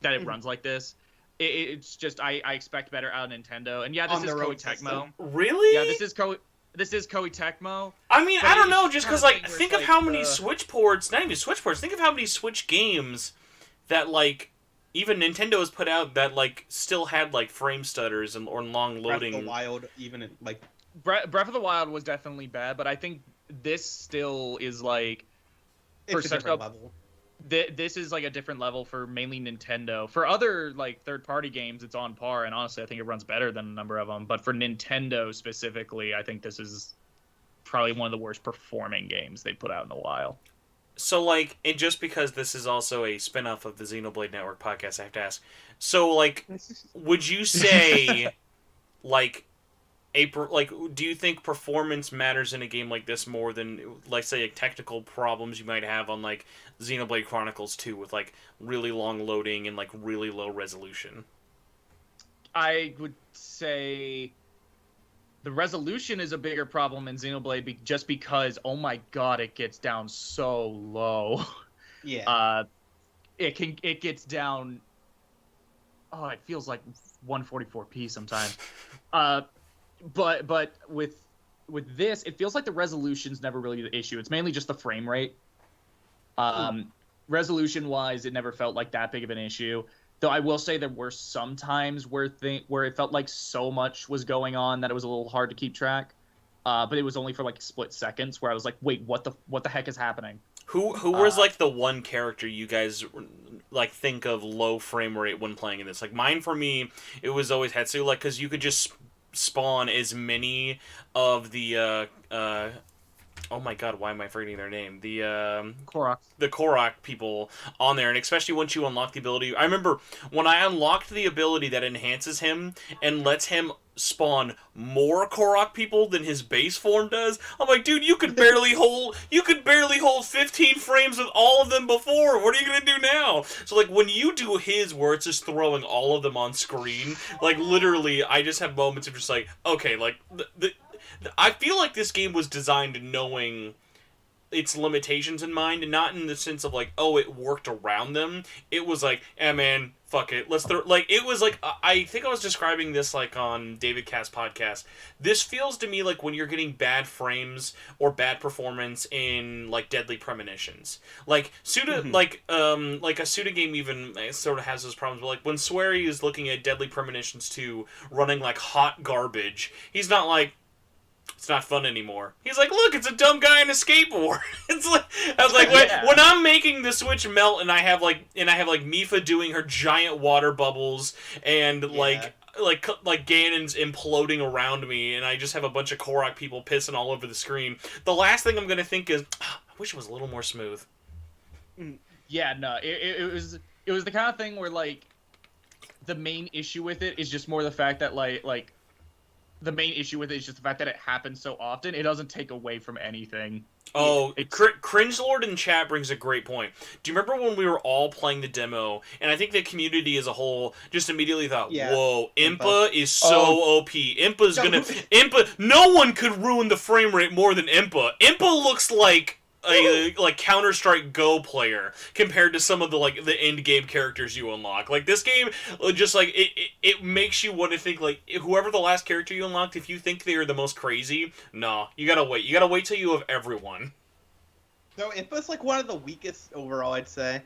that it runs like this. It's just I expect better out of Nintendo, and yeah, this is Koei Tecmo. Really? Yeah, this is Koei Tecmo. I mean, I don't know, just because, like, think of how many Switch ports, not even Switch ports, think of how many Switch games that, like, even Nintendo has put out that, like, still had, like, frame stutters or long loading. Breath of the Wild, even, like... Breath of the Wild was definitely bad, but I think this still is, like... It's a different level. This is, like, a different level for mainly Nintendo. For other, like, third-party games, it's on par, and honestly, I think it runs better than a number of them. But for Nintendo specifically, I think this is probably one of the worst performing games they put out in a while. So, like, and just because this is also a spin-off of the Xenoblade Network podcast, I have to ask. So, like, would you say, like, do you think performance matters in a game like this more than, like, say, like, technical problems you might have on, like, Xenoblade Chronicles 2 with, like, really long loading and, like, really low resolution? I would say the resolution is a bigger problem in Xenoblade just because, oh my god, it gets down so low. Yeah. It gets down. Oh, it feels like 144p sometimes. But with this, it feels like the resolution's never really the issue. It's mainly just the frame rate. Resolution-wise, it never felt like that big of an issue. Though I will say there were some times where it felt like so much was going on that it was a little hard to keep track. But it was only for like split seconds where I was like, wait, what the heck is happening? Who was like the one character you guys like think of low frame rate when playing in this? Like mine, for me, it was always Hetsu, like, because you could just spawn as many of the oh my god, why am I forgetting their name? The Korok. The Korok people on there, and especially once you unlock the ability. I remember when I unlocked the ability that enhances him and lets him spawn more Korok people than his base form does. I'm like, dude, you could barely hold 15 frames with all of them before. What are you gonna do now? So like when you do his where it's just throwing all of them on screen, like literally I just have moments of just like, okay, like I feel like this game was designed knowing its limitations in mind, and not in the sense of like, oh, it worked around them. It was like, eh, man, fuck it, let's throw. Like, it was like, I think I was describing this like on David Cass' podcast. This feels to me like when you're getting bad frames or bad performance in like Deadly Premonitions. Like Suda, like a Suda game even sort of has those problems. But like when Swery is looking at Deadly Premonitions 2 running like hot garbage, he's not like, it's not fun anymore. He's like, look, it's a dumb guy on a skateboard. It's like, I was like, when I'm making the Switch melt and I have like Mifa doing her giant water bubbles and like Ganon's imploding around me and I just have a bunch of Korok people pissing all over the screen, the last thing I'm gonna think is, I wish it was a little more smooth. Yeah, no, it was the kind of thing where like the main issue with it is just more the fact that like the main issue with it is just the fact that it happens so often. It doesn't take away from anything. Oh, Cringelord in chat brings a great point. Do you remember when we were all playing the demo, and I think the community as a whole just immediately thought, whoa, Impa is so OP. Impa, no one could ruin the frame rate more than Impa. Impa looks like a Counter-Strike Go player compared to some of the end game characters you unlock. Like this game, just like it makes you want to think like whoever the last character you unlocked, if you think they are the most crazy, no, you gotta wait. You gotta wait till you have everyone. So it was like one of the weakest overall, I'd say.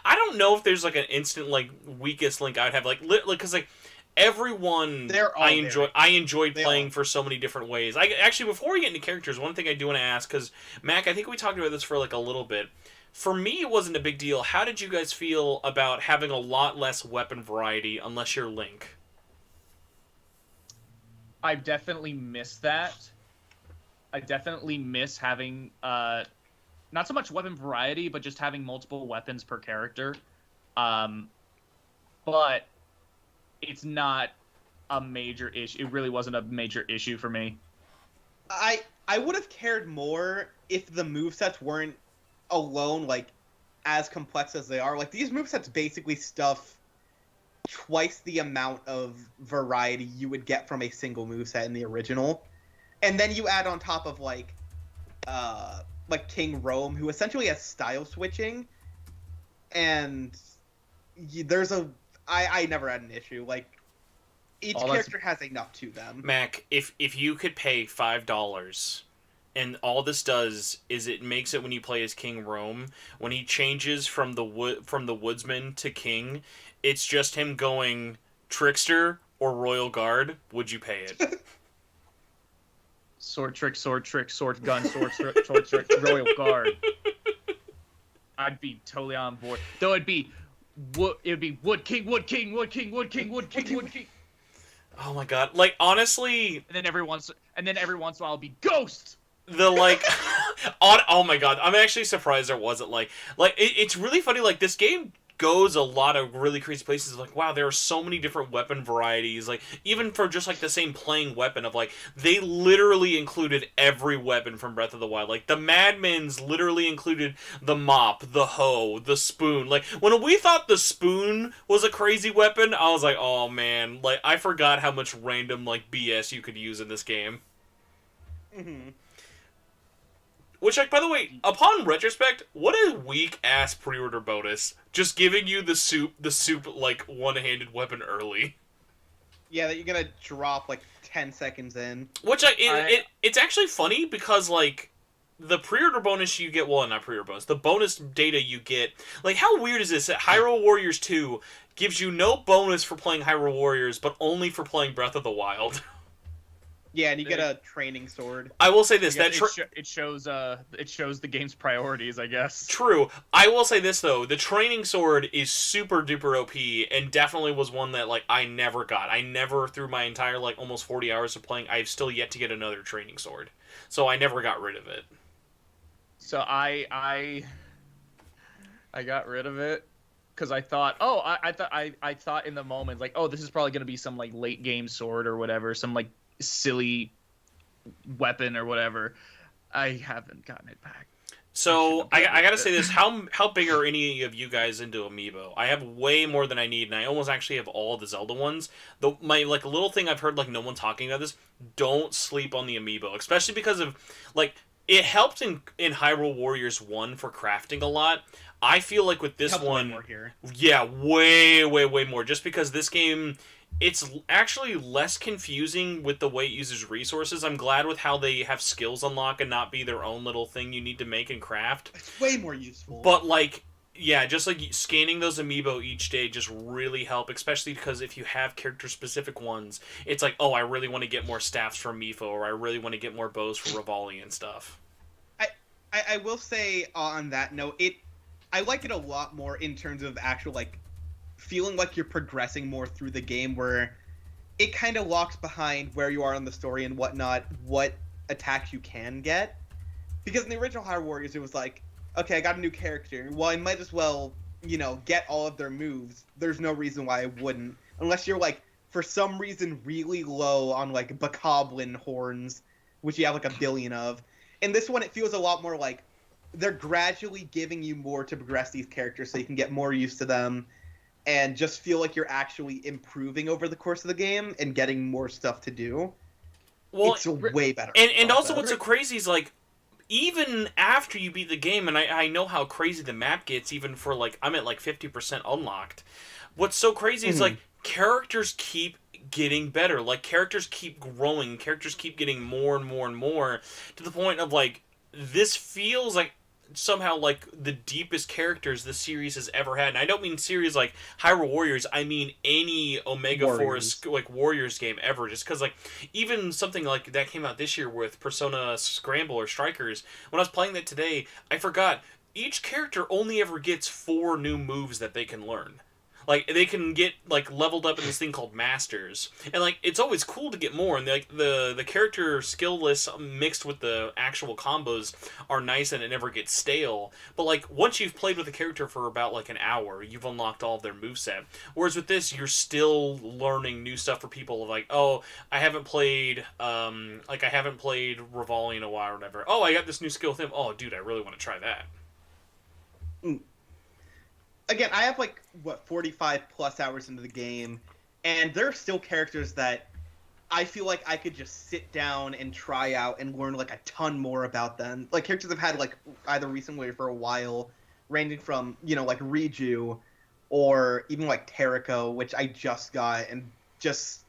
I don't know if there's like an instant like weakest link I'd have like because like everyone They're all I enjoyed They playing all- for so many different ways. I actually before we get into characters, one thing I do want to ask because Mac, I think we talked about this for like a little bit. For me, it wasn't a big deal. How did you guys feel about having a lot less weapon variety unless you're Link? I definitely miss that. I definitely miss having not so much weapon variety, but just having multiple weapons per character. But it's not a major issue. It really wasn't a major issue for me. I would have cared more if the movesets weren't alone like as complex as they are. Like these movesets basically stuff twice the amount of variety you would get from a single moveset in the original. And then you add on top of like King Rome, who essentially has style switching, and I never had an issue. Like each character has enough to them. Mac, if you could pay $5, and all this does is it makes it when you play as King Rome, when he changes from the woodsman to king, it's just him going trickster or royal guard. Would you pay it? Sword trick, sword gun, sword trick, royal guard. I'd be totally on board. Though it'd be wood king. Oh my god! Like honestly, And then every once in a while it'll be ghost. the like, oh my god! I'm actually surprised there wasn't it's really funny. Like this game goes a lot of really crazy places. Like wow, there are so many different weapon varieties. Like even for just like the same playing weapon of like they literally included every weapon from Breath of the Wild. Like the Madmen's literally included the mop, the hoe, the spoon. Like when we thought the spoon was a crazy weapon, I was like, oh man, like I forgot how much random like BS you could use in this game. Mm-hmm. Which, like, by the way, upon retrospect, what a weak-ass pre-order bonus. Just giving you the soup, like, one-handed weapon early. Yeah, that you're gonna drop like 10 seconds in. Which, it's actually funny because, like, the pre-order bonus you get, well, not pre-order bonus, the bonus data you get, like, how weird is this that Hyrule Warriors 2 gives you no bonus for playing Hyrule Warriors, but only for playing Breath of the Wild? Yeah, and you get a training sword. I will say this, it shows the game's priorities, I guess. True. I will say this though, the training sword is super duper OP and definitely was one that like I never got. I never through my entire like almost 40 hours of playing, I've still yet to get another training sword. So I never got rid of it. So I got rid of it because I thought, I thought in the moment like, oh, this is probably gonna be some like late game sword or whatever, some like silly weapon or whatever. I haven't gotten it back. So I gotta say this: how big are any of you guys into Amiibo? I have way more than I need, and I almost actually have all the Zelda ones. My like little thing I've heard like no one talking about this: don't sleep on the Amiibo, especially because of like it helped in Hyrule Warriors 1 for crafting a lot. I feel like with this one, more here. Yeah, way more. Just because this game, it's actually less confusing with the way it uses resources. I'm glad with how they have skills unlock and not be their own little thing you need to make and craft. It's way more useful. But like, yeah, just like scanning those amiibo each day just really help, especially because if you have character-specific ones, it's like, oh, I really want to get more staffs from Mifo, or I really want to get more bows for Rivali and stuff. I will say on that note, I like it a lot more in terms of actual like feeling like you're progressing more through the game, where it kind of locks behind where you are in the story and whatnot, what attacks you can get. Because in the original Hyrule Warriors, it was like, okay, I got a new character. Well, I might as well, get all of their moves. There's no reason why I wouldn't. Unless you're, like, for some reason really low on, like, Bokoblin horns, which you have, like, a billion of. In this one, it feels a lot more like they're gradually giving you more to progress these characters so you can get more used to them and just feel like you're actually improving over the course of the game and getting more stuff to do. Well, it's a way better. And also what's so crazy is, like, even after you beat the game, and I know how crazy the map gets, even for, like, I'm at, like, 50% unlocked. What's so crazy is, like, characters keep getting better. Like, characters keep growing. Characters keep getting more and more and more to the point of, like, this feels like somehow like the deepest characters the series has ever had. And I don't mean series like Hyrule Warriors, I mean any Omega Warriors. Force like Warriors game ever, just because like even something like that came out this year with Persona Scramble or Strikers. When I was playing that today, I forgot each character only ever gets 4 new moves that they can learn. Like they can get like leveled up in this thing called masters, and like it's always cool to get more. And like the character skill lists mixed with the actual combos are nice, and it never gets stale. But like once you've played with a character for about like an hour, you've unlocked all of their moveset. Whereas with this, you're still learning new stuff for people. Like, oh, I haven't played Rivali in a while or whatever. Oh, I got this new skill with him. Oh, dude, I really want to try that. Again, I have 45 plus hours into the game, and there are still characters that I feel like I could just sit down and try out and learn a ton more about them. Like characters I've had either recently or for a while, ranging from Riju, or even Teriko, which I just got, and just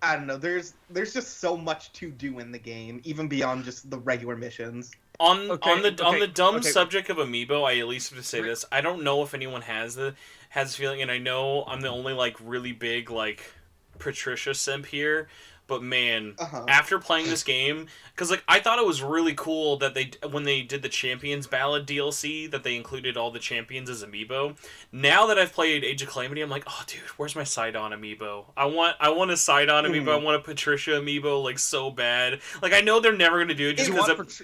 I don't know. There's just so much to do in the game, even beyond just the regular missions. On the dumb subject of Amiibo, I at least have to say this. I don't know if anyone has the feeling, and I know I'm the only really big Patricia simp here, but man, after playing this game, because I thought it was really cool that when they did the Champions Ballad DLC, that they included all the champions as Amiibo. Now that I've played Age of Calamity, I'm like, oh dude, where's my Sidon Amiibo? I want a Sidon Amiibo. I want a Patricia Amiibo so bad. I know they're never gonna do it just because.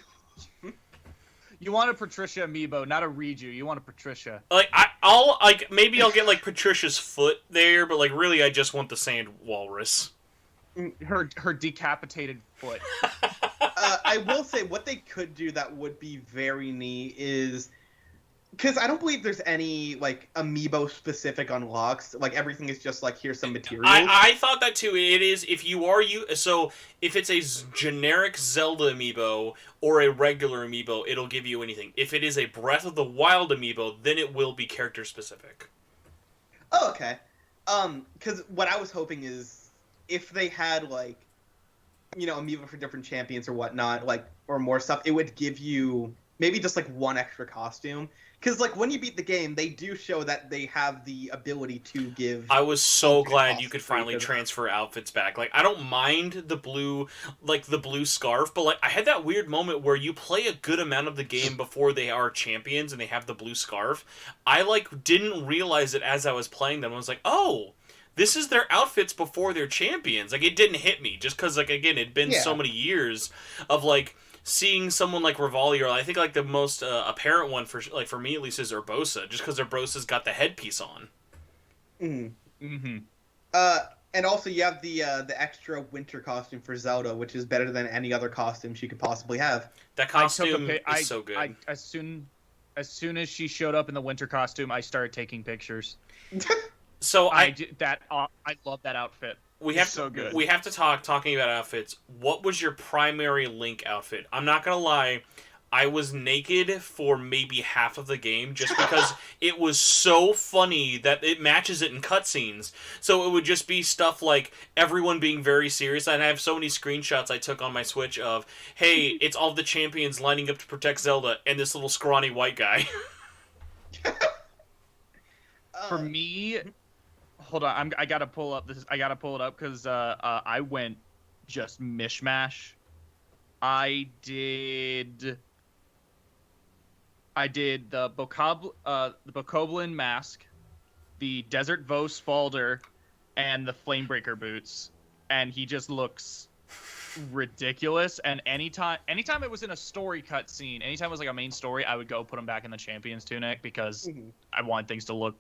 You want a Patricia Amiibo, not a Riju. You want a Patricia. Maybe I'll get Patricia's foot there, but really I just want the sand walrus. Her decapitated foot. I will say what they could do that would be very neat is, because I don't believe there's any Amiibo specific unlocks. Everything is just here's some materials. I thought that too. It is if it's a generic Zelda Amiibo or a regular Amiibo, it'll give you anything. If it is a Breath of the Wild Amiibo, then it will be character specific. Oh, okay. Because what I was hoping is if they had Amiibo for different champions or whatnot, or more stuff, it would give you maybe just one extra costume. Because when you beat the game, they do show that they have the ability to give. I was so glad you could finally transfer outfits back. I don't mind the blue, the blue scarf, but I had that weird moment where you play a good amount of the game before they are champions and they have the blue scarf. I didn't realize it as I was playing them. I was like, oh, this is their outfits before they're champions. It didn't hit me just because again it'd been so many years of seeing someone like Rivali, or I think the most apparent one for me at least is Urbosa, just because Urbosa's got the headpiece on. Mm-hmm. And also you have the extra winter costume for Zelda, which is better than any other costume she could possibly have. That costume is so good. As soon as she showed up in the winter costume, I started taking pictures. So I love that outfit. We have to talking about outfits. What was your primary Link outfit? I'm not gonna lie, I was naked for maybe half of the game just because it was so funny that it matches it in cutscenes. So it would just be stuff like everyone being very serious. And I have so many screenshots I took on my Switch of, hey, it's all the champions lining up to protect Zelda and this little scrawny white guy. For me. Hold on, I gotta pull up this. I gotta pull it up because I went just mishmash. I did the Bokoblin mask, the Desert Vos Falder, and the Flamebreaker boots, and he just looks ridiculous. And anytime it was in a story cutscene, anytime it was a main story, I would go put him back in the champion's tunic because I wanted things to look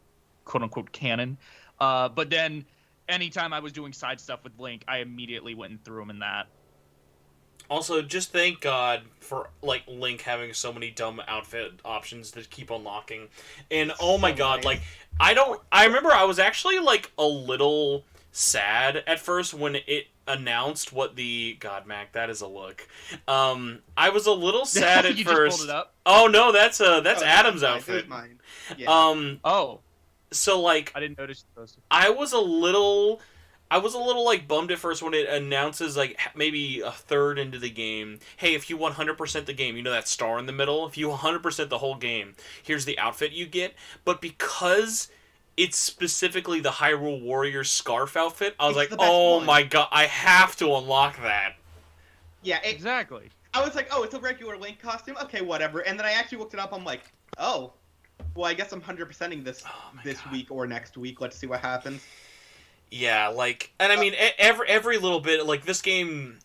quote unquote canon. But then, anytime I was doing side stuff with Link, I immediately went and threw him in that. Also, just thank God for Link having so many dumb outfit options to keep unlocking, and oh my God, I remember I was actually a little sad at first when it announced what the God, Mac, that is a look. I was a little sad at you first. Just pulled it up? Oh no, that's Adam's outfit. Mine. Yeah. So I didn't notice those. I was a little I was a little like bummed at first when it announces like maybe a third into the game. Hey, if you 100% the game, you know that star in the middle. If you 100% the whole game, here's the outfit you get. But because it's specifically the Hyrule Warriors scarf outfit, I was It's like, the best oh one. my god, I have to unlock that. Yeah, Exactly. I was like, oh, it's a regular Link costume. Okay, whatever. And then I actually looked it up. I'm like, oh, well, I guess I'm 100%ing this this God. week or next week. Let's see what happens. Yeah, like, and I mean, every little bit, like this game,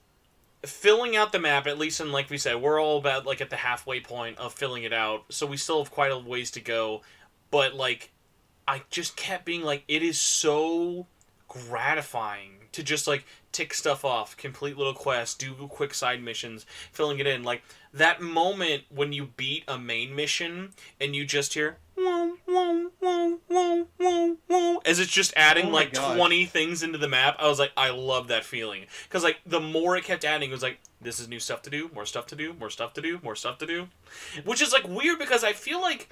filling out the map, at least in like we said, we're all about like at the halfway point of filling it out, so we still have quite a ways to go. But like, I just kept being like, it is so gratifying to just like tick stuff off, complete little quests, do quick side missions, filling it in. Like that moment when you beat a main mission and you just hear whoa, whoa, whoa, whoa, whoa, whoa, as it's just adding Oh my like gosh. 20 things into the map. I was like, I love that feeling. Because like the more it kept adding, it was like, this is new stuff to do, more stuff to do, more stuff to do, more stuff to do. Which is like weird because I feel like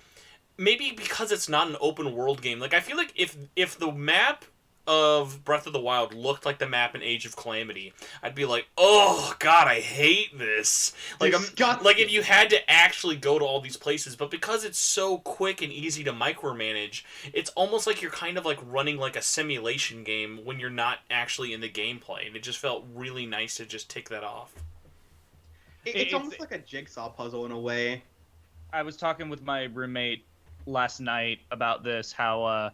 maybe because it's not an open world game, like I feel like if the map of Breath of the Wild looked like the map in Age of Calamity, I'd be like, oh god, I hate this. Like Disgusting. like if you had to actually go to all these places, but because it's so quick and easy to micromanage, it's almost like you're kind of like running like a simulation game when you're not actually in the gameplay, and it just felt really nice to just tick that off. It's almost like a jigsaw puzzle in a way. I was talking with my roommate last night about this, how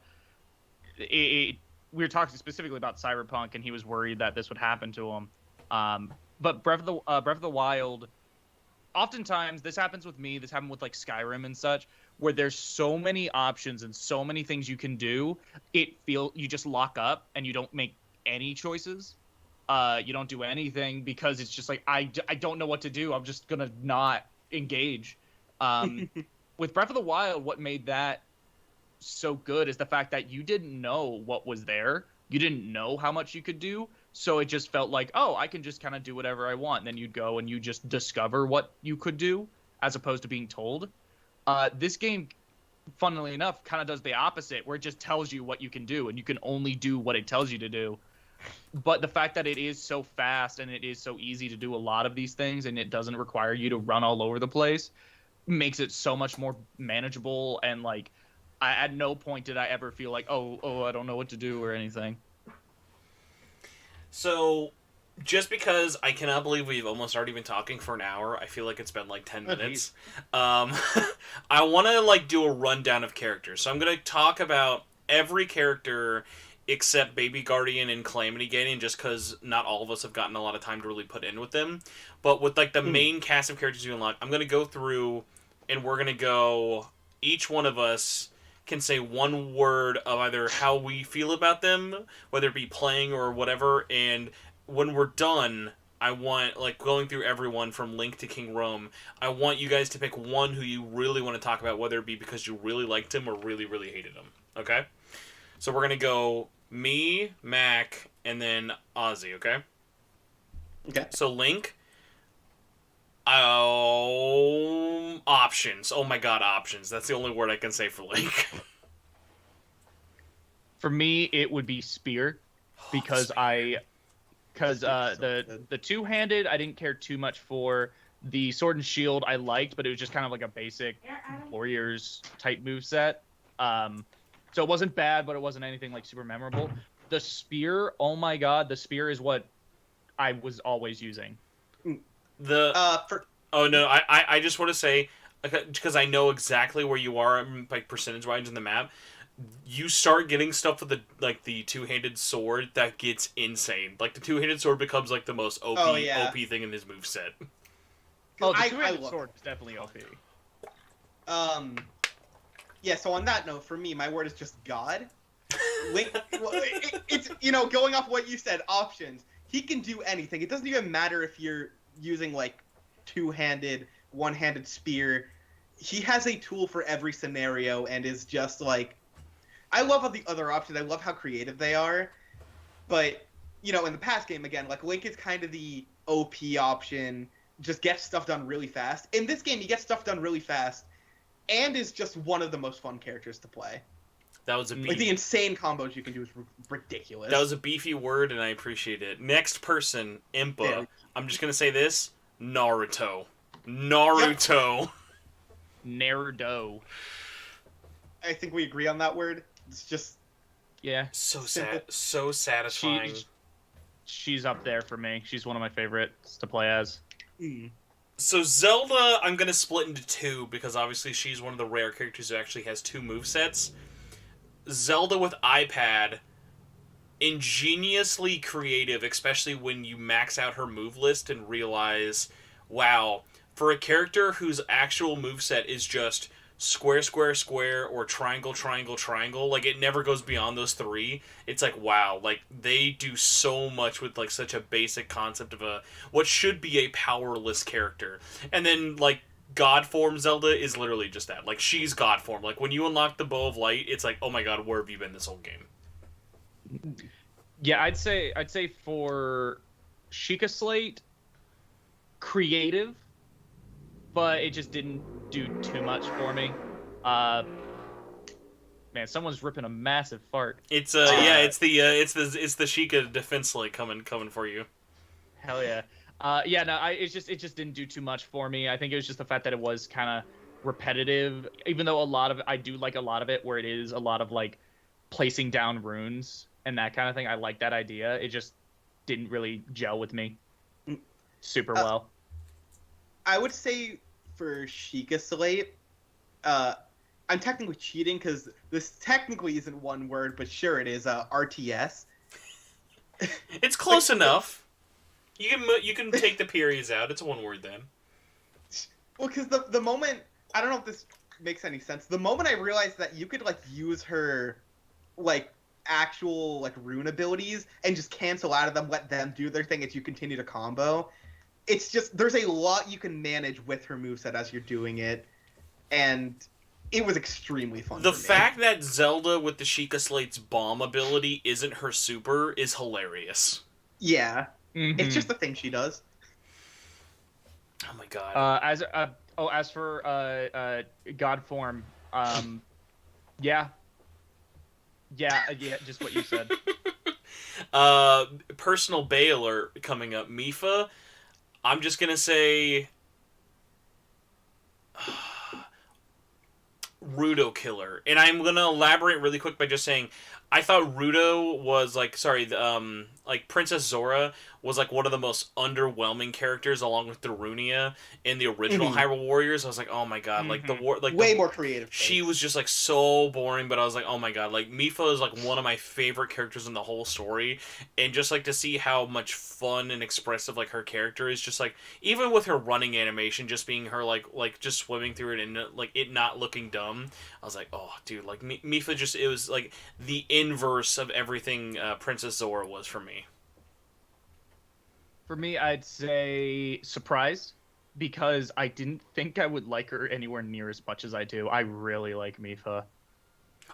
we were talking specifically about Cyberpunk, and he was worried that this would happen to him. But Breath of the Wild, oftentimes this happens with me. This happened with like Skyrim and such, where there's so many options and so many things you can do. You just lock up and you don't make any choices. You don't do anything because it's just like I don't know what to do. I'm just gonna not engage. With Breath of the Wild, what made that so good is the fact that you didn't know what was there. You didn't know how much you could do. So it just felt like, oh, I can just kind of do whatever I want. And then you'd go and you just discover what you could do as opposed to being told. This game, funnily enough, kind of does the opposite, where it just tells you what you can do and you can only do what it tells you to do. But the fact that it is so fast and it is so easy to do a lot of these things and it doesn't require you to run all over the place makes it so much more manageable. And like, at no point did I ever feel like, oh, I don't know what to do or anything. So, just because I cannot believe we've almost already been talking for an hour, I feel like it's been like 10 minutes. I want to like do a rundown of characters. So I'm going to talk about every character except Baby Guardian and Calamity Ganon, just because not all of us have gotten a lot of time to really put in with them. But with like the main cast of characters you unlock, I'm going to go through and we're going to go, each one of us can say one word of either how we feel about them, whether it be playing or whatever, and when we're done, I want, like, going through everyone from Link to King Rome, I want you guys to pick one who you really want to talk about, whether it be because you really liked him or really, really hated him. Okay? So we're going to go me, Mac, and then Ozzy, okay? Okay. So Link, options. Oh my god, options. That's the only word I can say for Link. For me, it would be Spear, because the two-handed I didn't care too much for. The sword and shield I liked, but it was just kind of like a basic Warriors type moveset. So it wasn't bad, but it wasn't anything like super memorable. The spear, oh my god, the spear is what I was always using. Oh no, I just want to say, because I know exactly where you are, like percentage-wise in the map. You start getting stuff with the two-handed sword that gets insane. Like the two-handed sword becomes like the most OP OP thing in his moveset. Oh, the two-handed sword is definitely OP. Yeah, so on that note, for me, my word is just God. Link, it's, going off what you said, options. He can do anything. It doesn't even matter if you're using, like, two-handed, one-handed spear. He has a tool for every scenario and is just, like... I love all the other options. I love how creative they are. But, in the past game, again, like, Link is kind of the OP option. Just gets stuff done really fast. In this game, he gets stuff done really fast. And is just one of the most fun characters to play. That was a Like the insane combos you can do is ridiculous. That was a beefy word, and I appreciate it. Next person, Impa. I'm just gonna say this: Naruto. Naruto. Yep. Naruto. I think we agree on that word. It's just so sad, so satisfying. She's up there for me. She's one of my favorites to play as. So Zelda, I'm gonna split into two because obviously she's one of the rare characters who actually has two movesets. Zelda with iPad, ingeniously creative, especially when you max out her move list and realize, wow, for a character whose actual moveset is just square, square, square, or triangle, triangle, triangle, like, it never goes beyond those three, it's like, wow, like, they do so much with, like, such a basic concept of what should be a powerless character. And then, like, God form Zelda is literally just that. Like, she's God form. Like, when you unlock the Bow of Light, it's like, oh my god, where have you been this whole game? Yeah, I'd say for Sheikah Slate, creative, but it just didn't do too much for me. Man, someone's ripping a massive fart. It's it's the Sheikah defense light coming for you. Hell yeah. It just didn't do too much for me. I think it was just the fact that it was kind of repetitive, even though I do like a lot of it, where it is a lot of like placing down runes and that kind of thing. I like that idea. It just didn't really gel with me super well. I would say for Sheikah Slate, I'm technically cheating because this technically isn't one word, but sure it is. RTS. It's close enough. You can take the periods out. It's one word then. Well, because the moment, I don't know if this makes any sense. The moment I realized that you could like use her like actual like rune abilities and just cancel out of them, let them do their thing as you continue to combo. It's just there's a lot you can manage with her moveset as you're doing it, and it was extremely fun. The fact that Zelda with the Sheikah Slate's bomb ability isn't her super is hilarious. Yeah. Mm-hmm. It's just the thing she does. Oh my god. As for God form, just what you said. Personal Bay alert coming up. Mifa, I'm just gonna say Rudo Killer, and I'm gonna elaborate really quick by just saying I thought Rudo was like Princess Zora was like one of the most underwhelming characters along with Darunia in the original Hyrule Warriors. I was like, oh my god, like way more creative. She was just like so boring, but I was like, oh my god, like Mifa is like one of my favorite characters in the whole story, and just like to see how much fun and expressive like her character is, just like even with her running animation, just being her like just swimming through it and like it not looking dumb. I was like, oh dude, like Mifa just, it was like the inverse of everything Princess Zora was for me. For me, I'd say surprised, because I didn't think I would like her anywhere near as much as I do. I really like Mifa.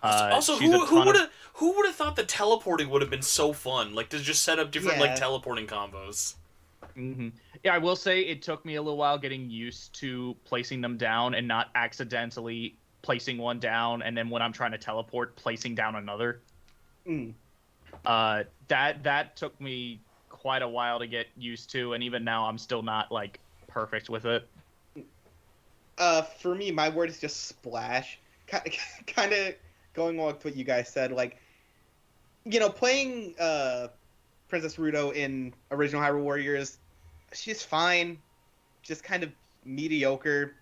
Also, who would have thought that teleporting would have been so fun? Like to just set up different like teleporting combos. Mm-hmm. Yeah, I will say it took me a little while getting used to placing them down and not accidentally placing one down, and then when I'm trying to teleport, placing down another. That took me quite a while to get used to, and even now I'm still not like perfect with it. For me, my word is just splash. Kind of going on with what you guys said, like, you know, playing Princess Rudo in original Hyrule Warriors, she's fine, just kind of mediocre.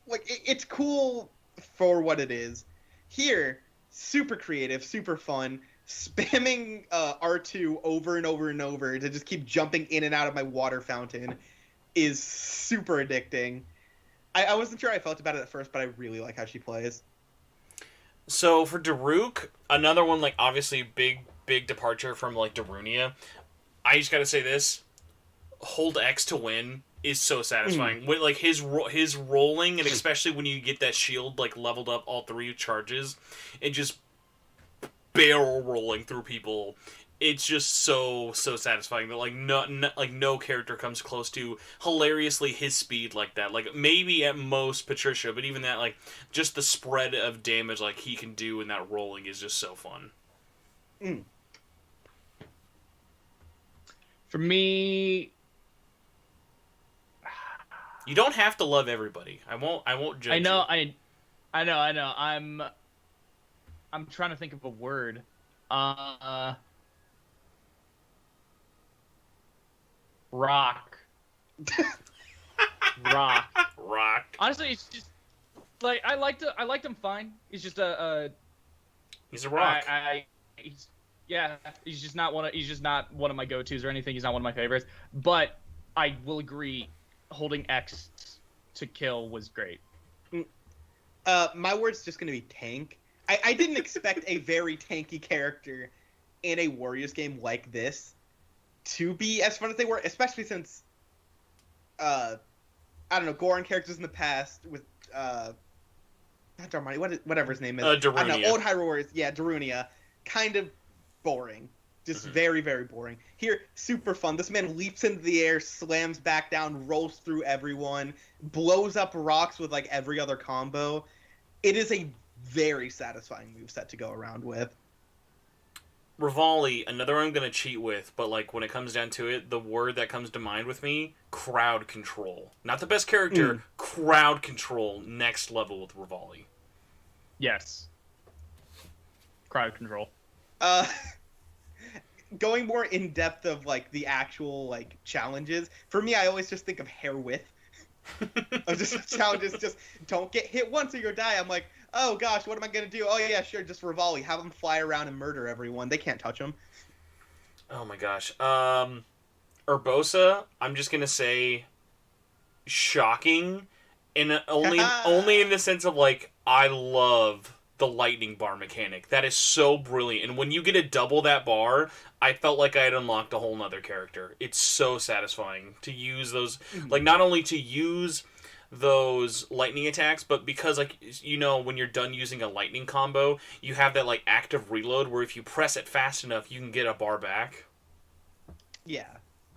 Like, it's cool for what it is. Here, super creative, super fun. Spamming R2 over and over and over to just keep jumping in and out of my water fountain is super addicting. I wasn't sure how I felt about it at first, but I really like how she plays. So for Daruk, another one, like obviously big departure from like Darunia. I just gotta say this: hold X to win is so satisfying. When like his rolling, and especially when you get that shield like leveled up all three charges, and just barrel rolling through people it's just so satisfying that like no character comes close to hilariously his speed like that. Like maybe at most Patricia, but even that, like just the spread of damage like he can do in that rolling is just so fun. Mm. For me, you don't have to love everybody. I won't judge. I know. You. I know. I'm trying to think of a word. Rock. Rock. Honestly, it's just like I liked him fine. He's just he's a rock. He's just not one of my go-tos or anything. He's not one of my favorites. But I will agree, holding X to kill was great. My word's just gonna be tank. I didn't expect a very tanky character in a Warriors game like this to be as fun as they were, especially since I don't know, Goron characters in the past with not Darmani, whatever his name is. Darunia. I don't know, old Hyrule Warriors, Darunia, kind of boring. Just very, very boring. Here, super fun. This man leaps into the air, slams back down, rolls through everyone, blows up rocks with like every other combo. It is a very satisfying moveset to go around with. Rivali, another one I'm going to cheat with, but like when it comes down to it, the word that comes to mind with me, crowd control. Not the best character, crowd control, next level with Rivali. Yes. Crowd control. Going more in depth of like the actual like challenges, for me I always just think of hair width. Of just challenges, just don't get hit once or you'll die. I'm like, oh gosh, what am I gonna do? Oh yeah, sure, just Rivali. Have them fly around and murder everyone. They can't touch them. Oh my gosh. Urbosa, I'm just gonna say shocking, and only in the sense of like I love the lightning bar mechanic. That is so brilliant, and when you get to double that bar, I felt like I had unlocked a whole nother character. It's so satisfying to use those, like not only to use those lightning attacks, but because like you know when you're done using a lightning combo, you have that like active reload where if you press it fast enough, you can get a bar back. Yeah.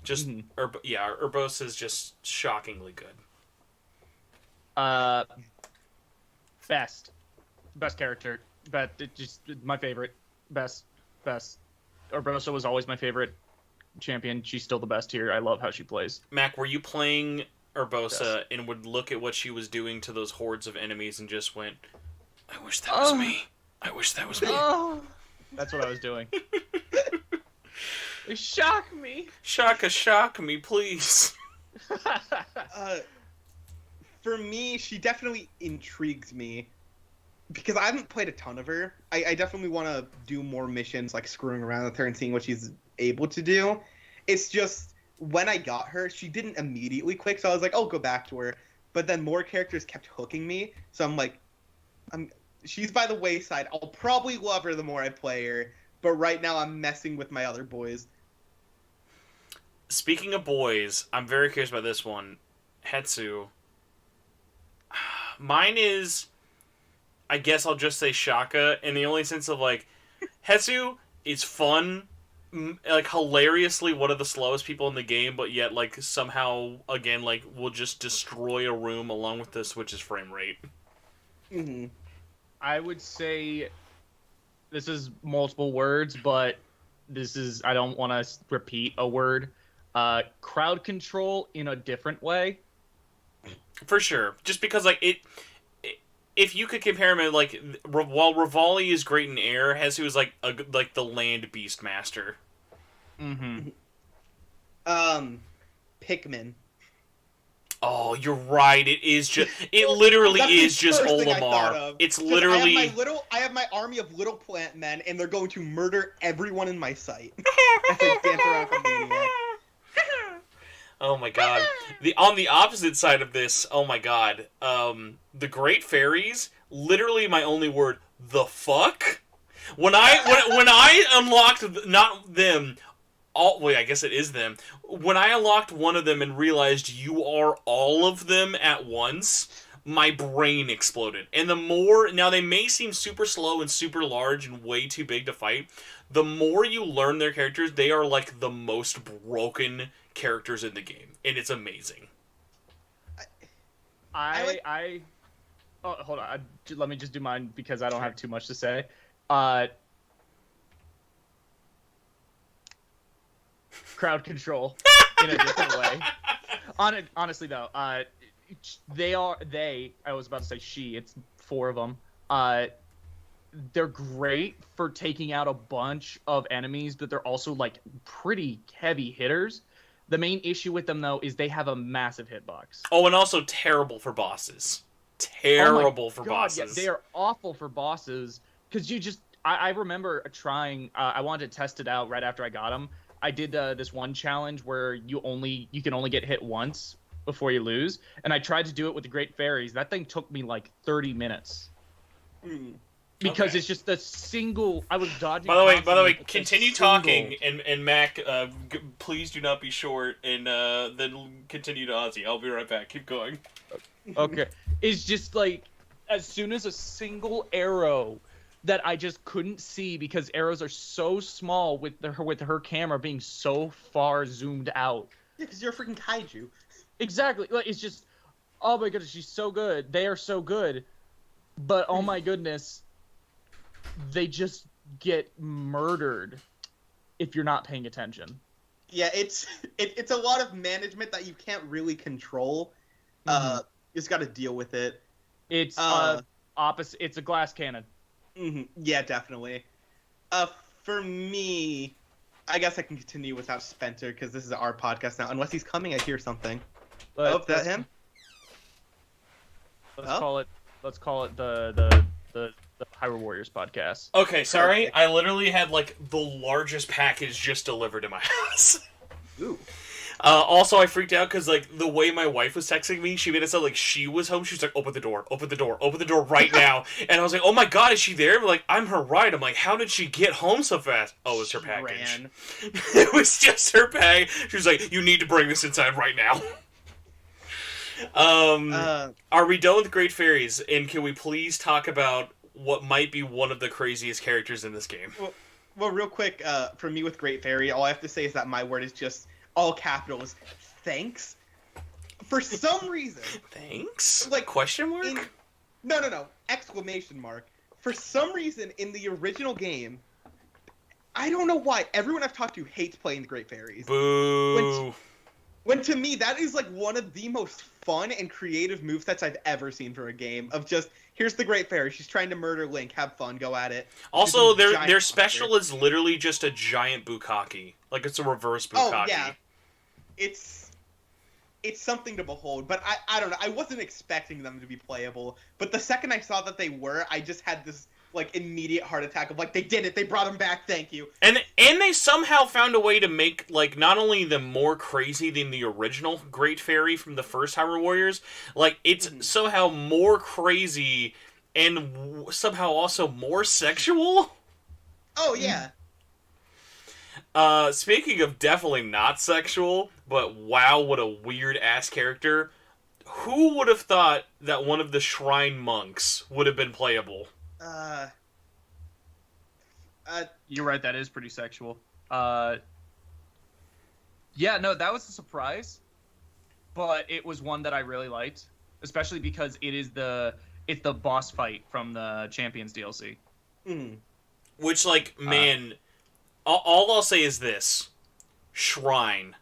Just Urbosa is just shockingly good. Best character, but it just my favorite. Best. Urbosa was always my favorite champion. She's still the best here. I love how she plays. Mac, were you playing Urbosa and would look at what she was doing to those hordes of enemies and just went, I wish that was me. I wish that was me. Oh. That's what I was doing. Shock me. Shock me, please. For me, she definitely intrigues me. Because I haven't played a ton of her. I definitely want to do more missions, like screwing around with her and seeing what she's able to do. It's just, when I got her, she didn't immediately click, so I was like, oh, go back to her. But then more characters kept hooking me, so I'm like, she's by the wayside. I'll probably love her the more I play her, but right now I'm messing with my other boys. Speaking of boys, I'm very curious about this one. Hetsu. Mine is, I guess I'll just say Shaka, in the only sense of, like, Hetsu is fun, like, hilariously one of the slowest people in the game, but yet, like, somehow, again, like, will just destroy a room along with the Switch's frame rate. Mm-hmm. I would say this is multiple words, but I don't want to repeat a word. Crowd control in a different way. For sure. Just because, like, if you could compare him, like, while Rivali is great in air, Hetsu is like the land beast master. Mm-hmm. Pikmin. Oh, you're right. It is just. It literally is just Olimar. It's literally. I have my army of little plant men, and they're going to murder everyone in my sight. As I dance around like a maniac. Oh my god. On the opposite side of this, oh my god. The Great Fairies, literally my only word, the fuck? When I unlocked not them, wait, I guess it is them. When I unlocked one of them and realized you are all of them at once, my brain exploded. And the more... Now, they may seem super slow and super large and way too big to fight. The more you learn their characters, they are, like, the most broken characters in the game. And it's amazing. Oh, hold on. Let me just do mine because I don't have too much to say. Crowd control in a different way. Honestly, though, I was about to say she, it's 4 of them. They're great for taking out a bunch of enemies, but they're also, like, pretty heavy hitters. The main issue with them, though, is they have a massive hitbox. Oh, and also terrible for bosses. Terrible for bosses. Yeah, they are awful for bosses, because I remember trying, I wanted to test it out right after I got them. I did this one challenge where you can only get hit once before you lose, and I tried to do it with the Great Fairies. That thing took me like 30 minutes. Because it's just a single. I was dodging. By the way, continue talking, and Mac, please do not be short, and then continue to Ozzy. I'll be right back. Keep going. Okay, it's just like as soon as a single arrow that I just couldn't see because arrows are so small with her camera being so far zoomed out. Yeah, because you're a freaking kaiju. Exactly. Like, it's just, oh my goodness, she's so good. They are so good, but oh my goodness, they just get murdered if you're not paying attention. Yeah, it's a lot of management that you can't really control. You just got to deal with it. It's opposite. It's a glass cannon. Yeah, definitely. For me, I guess I can continue without Spencer because this is our podcast now. Unless he's coming, I hear something. Is that him? Let's call it the Hyrule Warriors podcast. Okay, sorry. I literally had like the largest package just delivered to my house. Ooh. Also, I freaked out because, like, the way my wife was texting me, she made it sound like she was home. She was like, open the door right now. And I was like, oh my god, is she there? I'm like, I'm her ride. I'm like, how did she get home so fast? Oh, it was her package. Ran. It was just her bag. She was like, you need to bring this inside right now. Are we done with Great Fairies? And can we please talk about what might be one of the craziest characters in this game? Well, real quick, for me with Great Fairy, all I have to say is that my word is just all capitals. Thanks. For some reason. Thanks? Like question mark? No. Exclamation mark. For some reason, in the original game, I don't know why, everyone I've talked to hates playing the Great Fairies. Boo. When to me, that is like one of the most fun and creative movesets I've ever seen for a game. Of just, here's the Great Fairy. She's trying to murder Link. Have fun. Go at it. Also, their special is literally just a giant bukkake. Like, it's a reverse bukkake. Oh, yeah. It's something to behold, but I don't know. I wasn't expecting them to be playable, but the second I saw that they were, I just had this like immediate heart attack of like, they did it, they brought him back, thank you. And they somehow found a way to make like not only them more crazy than the original Great Fairy from the first Hyrule Warriors, like it's somehow more crazy and somehow also more sexual. Oh yeah. Speaking of definitely not sexual, but wow, what a weird-ass character. Who would have thought that one of the shrine monks would have been playable? You're right, that is pretty sexual. Yeah, no, that was a surprise. But it was one that I really liked. Especially because it's the boss fight from the Champions DLC. Which, like, man... all I'll say is this. Shrine.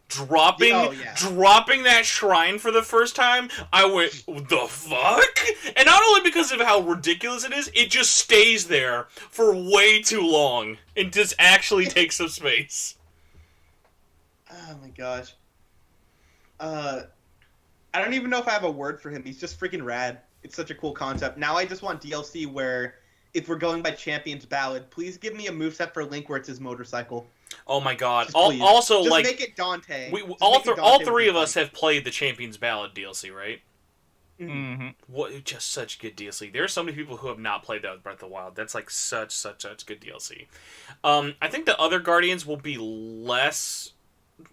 Dropping that shrine for the first time, I went, the fuck? And not only because of how ridiculous it is, it just stays there for way too long. And just actually takes some space. Oh my gosh. I don't even know if I have a word for him. He's just freaking rad. It's such a cool concept. Now I just want DLC where... if we're going by Champion's Ballad, please give me a moveset for Link where it's his motorcycle. Oh my god. Also, just like... make it Dante. All three of us have played the Champion's Ballad DLC, right? Mm-hmm. What, just such good DLC. There are so many people who have not played that with Breath of the Wild. That's like such good DLC. I think the other Guardians will be less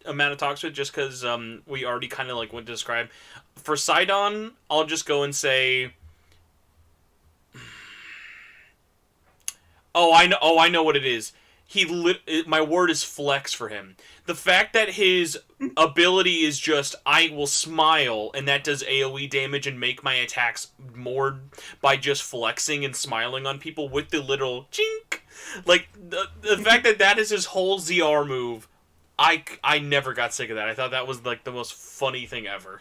amount of talks with, just because we already kind of like went to describe. For Sidon, I'll just go and say, I know what it is. My word is flex for him. The fact that his ability is just, I will smile, and that does AoE damage and make my attacks more by just flexing and smiling on people with the little chink. Like, the fact that that is his whole ZR move, I never got sick of that. I thought that was, like, the most funny thing ever.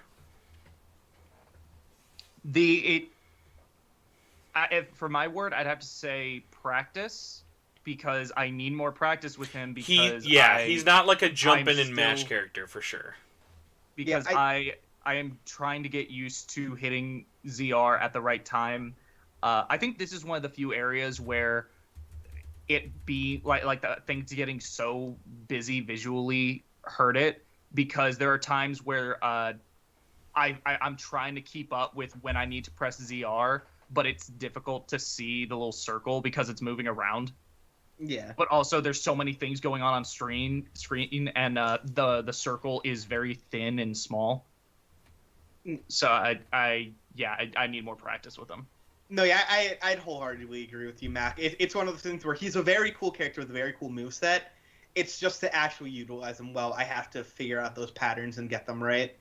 For my word, I'd have to say practice, because I need more practice with him, because he's not like a jump in and mash character for sure. Because I am trying to get used to hitting ZR at the right time. I think this is one of the few areas where it be like the things getting so busy visually hurt it, because there are times where I'm trying to keep up with when I need to press ZR, but it's difficult to see the little circle because it's moving around. Yeah. But also, there's so many things going on screen, and the circle is very thin and small. So I need more practice with him. No, yeah, I'd wholeheartedly agree with you, Mac. It's one of the things where he's a very cool character with a very cool moveset. It's just to actually utilize him well, I have to figure out those patterns and get them right.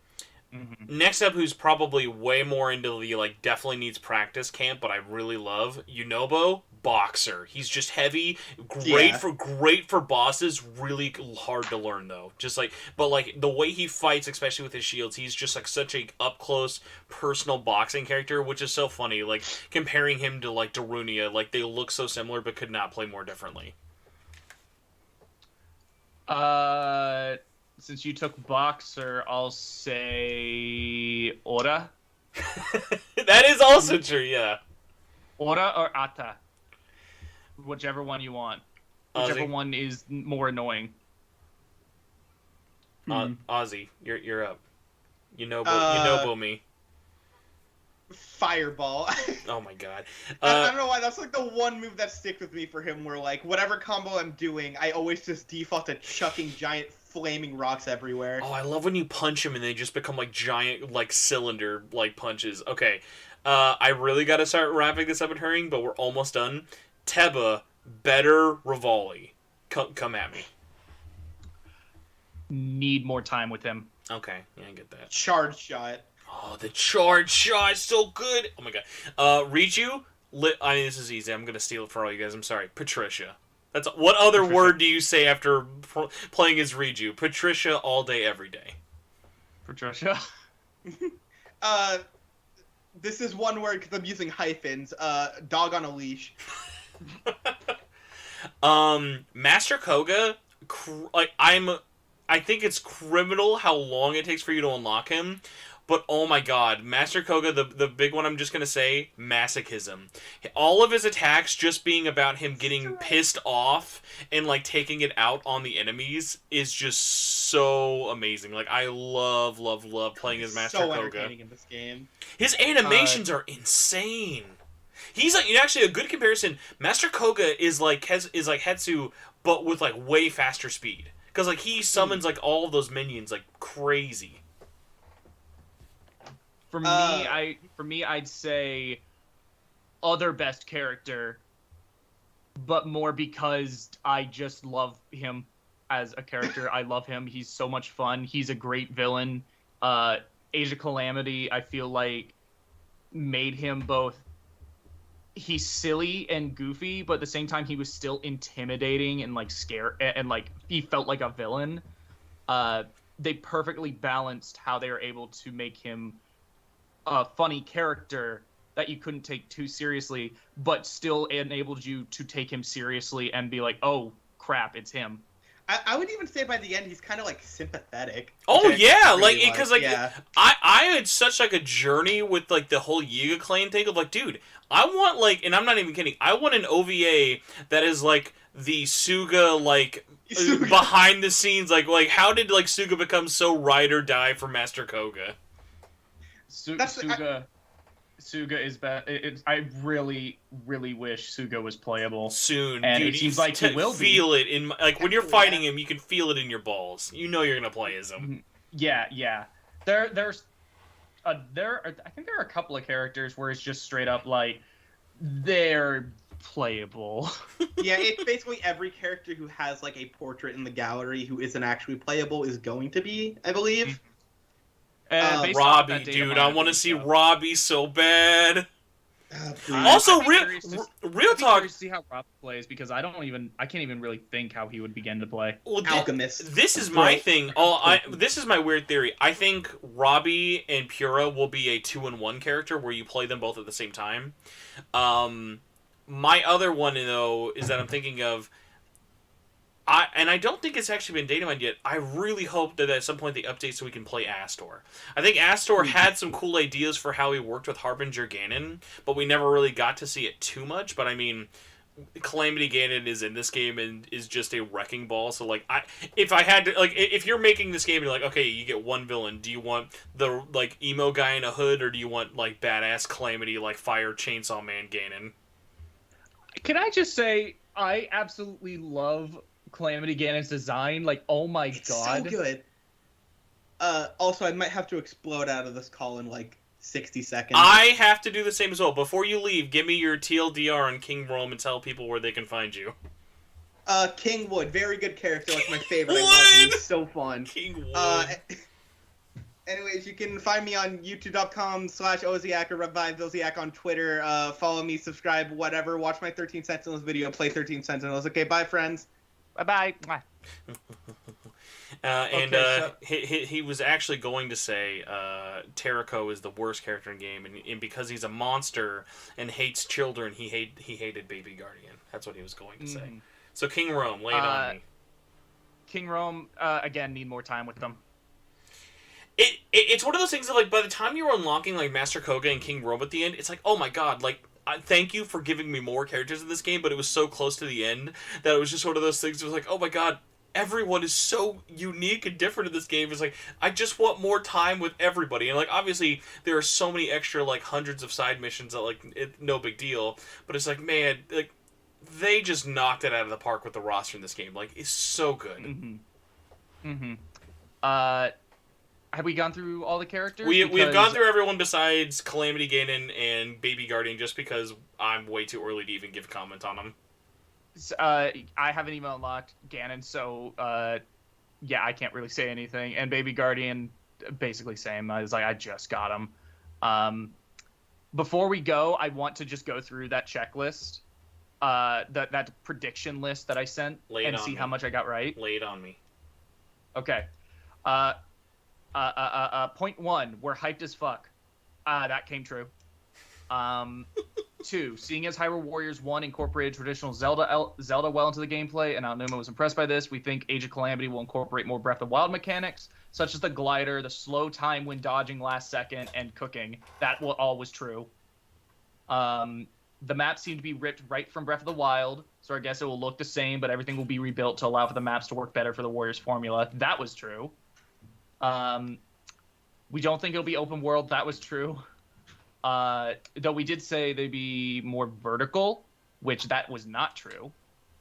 Mm-hmm. Next up, who's probably way more into the, like, definitely needs practice camp, but I really love, Yunobo, boxer. He's just heavy, great for bosses, really hard to learn, though. Just, like, but, like, the way he fights, especially with his shields, he's just, like, such a up-close, personal boxing character, which is so funny, like, comparing him to, like, Darunia, like, they look so similar, but could not play more differently. Since you took boxer, I'll say Ora. That is also true, yeah. Ora or Ata. Whichever one you want. Whichever one is more annoying. Ozzy, you're up. Yunobo me. Fireball. Oh my god. I don't know why, that's like the one move that sticks with me for him, where like whatever combo I'm doing, I always just default to chucking giant flaming rocks everywhere. Oh, I love when you punch them and they just become like giant, like cylinder like punches. Okay, I really got to start wrapping this up and hurrying, but we're almost done. Teba, better Rivali. Come at me. Need more time with him. Okay, yeah, I get that. Charge shot. Oh, the charge shot is so good. Oh my god. Riju, I mean, this is easy. I'm gonna steal it for all you guys. I'm sorry. Patricia. That's what other word do you say after playing as Riju? Patricia all day, every day. Patricia. This is one word because I'm using hyphens. Dog on a leash. Master Koga. I think it's criminal how long it takes for you to unlock him. But oh my god, Master Koga, the big one I'm just going to say, masochism. All of his attacks just being about him getting pissed off and like taking it out on the enemies is just so amazing. Like, I love playing as Master Koga. So entertaining in this game. His animations are insane. He's like, actually, a good comparison, Master Koga is like Hetsu, but with like way faster speed. Because like he summons like all of those minions like crazy. For me, I'd say other best character, but more because I just love him as a character. I love him. He's so much fun. He's a great villain. Age of Calamity, I feel like, made him both. He's silly and goofy, but at the same time, he was still intimidating and like scary, and like he felt like a villain. They perfectly balanced how they were able to make him a funny character that you couldn't take too seriously, but still enabled you to take him seriously and be like, oh crap, it's him. I would even say by the end he's kind of like sympathetic. Oh yeah, really like because like yeah. I had such like a journey with like the whole Yiga clan thing of like, dude, I want like, and I'm not even kidding, I want an OVA that is like the Suga like behind the scenes, like how did like Suga become so ride or die for Master Koga? Suga Suga is bad. I really, really wish Suga was playable Soon, and dude. it seems like he will feel it in like when you're Yeah. fighting him, you can feel it in your balls. You know you're gonna play as him. Yeah. There's I think there are a couple of characters where it's just straight up like they're playable. Yeah, it's basically every character who has like a portrait in the gallery who isn't actually playable is going to be, I believe. Based off Robbie, that data dude, mine, I want to believe see so. Robbie so bad. Please. Also, I'd be curious to- real I'd be talk. curious to see how Rob plays because I can't even really think how he would begin to play. Well, Alchemist. This is my Bro. thing. This is my weird theory. I think Robbie and Pura will be a 2-in-1 character where you play them both at the same time. My other one though is that I'm thinking of. I don't think it's actually been data mined yet. I really hope that at some point they update so we can play Astor. I think Astor had some cool ideas for how he worked with Harbinger Ganon, but we never really got to see it too much. But I mean, Calamity Ganon is in this game and is just a wrecking ball. So like, if I had to if you're making this game and you're like, okay, you get one villain. Do you want the like emo guy in a hood, or do you want like badass Calamity like Fire Chainsaw Man Ganon? Can I just say I absolutely love Calamity Ganon's design? Like, oh my It's god, so good. Also, I might have to explode out of this call in like 60 seconds. I have to do the same as well. Before you leave, give me your TLDR on King Rome and tell people where they can find you. King Wood, very good character, like my favorite. I Wood! love him. He's so fun. King Wood. Anyways, you can find me on youtube.com/Oziach or Revive Oziach on Twitter. Follow me, subscribe, whatever. Watch my 13 Sentinels video, play 13 Sentinels. Okay, bye, friends. bye. He was actually going to say Terrico is the worst character in the game, and because he's a monster and hates children, he hated Baby Guardian. That's what he was going to say. So King Rome, lay it on me. King Rome, again, need more time with them. It's one of those things that, like, by the time you were unlocking, like, Master Koga and King Rome at the end, it's like, oh my god, like, thank you for giving me more characters in this game, but it was so close to the end that it was just one of those things that was like, oh my god, everyone is so unique and different in this game. It's like, I just want more time with everybody. And, like, obviously, there are so many extra, like, hundreds of side missions that, like, no big deal. But it's like, man, like, they just knocked it out of the park with the roster in this game. Like, it's so good. Have we gone through all the characters? We've gone through everyone besides Calamity Ganon and Baby Guardian, just because I'm way too early to even give a comment on them. I haven't even unlocked Ganon, so yeah, I can't really say anything. And Baby Guardian, basically same. I was like, I just got him. Before we go, I want to just go through that checklist, that prediction list that I sent, and see how much I got right. Lay it on me. Okay. Point 1, we're hyped as fuck. That came true. 2, seeing as Hyrule Warriors 1 incorporated traditional Zelda well into the gameplay, and Aonuma was impressed by this, we think Age of Calamity will incorporate more Breath of the Wild mechanics, such as the glider, the slow time when dodging last second, and cooking. That all was true. The maps seem to be ripped right from Breath of the Wild, so I guess it will look the same, but everything will be rebuilt to allow for the maps to work better for the Warriors formula. That was true. We don't think it'll be open world. That was true. Though we did say they'd be more vertical, which that was not true.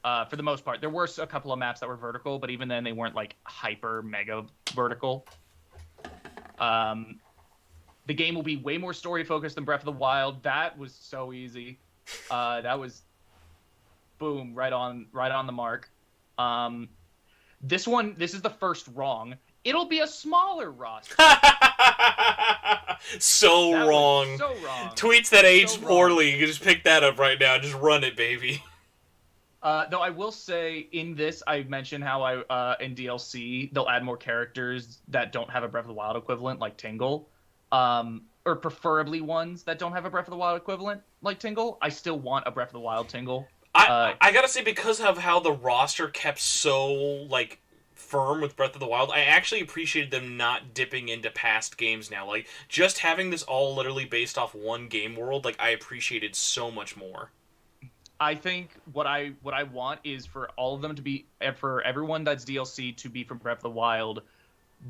For the most part, there were a couple of maps that were vertical, but even then they weren't like hyper mega vertical. The game will be way more story focused than Breath of the Wild. That was so easy. That was boom, right on the mark. This is the first wrong. It'll be a smaller roster. So wrong. So wrong. Tweets that aged So poorly. You can just pick that up right now. Just run it, baby. Though I will say, in this, I mentioned how in DLC they'll add more characters that don't have a Breath of the Wild equivalent, like Tingle, or preferably ones that don't have a Breath of the Wild equivalent, like Tingle. I still want a Breath of the Wild Tingle. I gotta say, because of how the roster kept so like firm with Breath of the Wild, I actually appreciated them not dipping into past games now. Like, just having this all literally based off one game world, like, I appreciated so much more. I think what I want is for all of them to be, for everyone that's DLC to be from Breath of the Wild,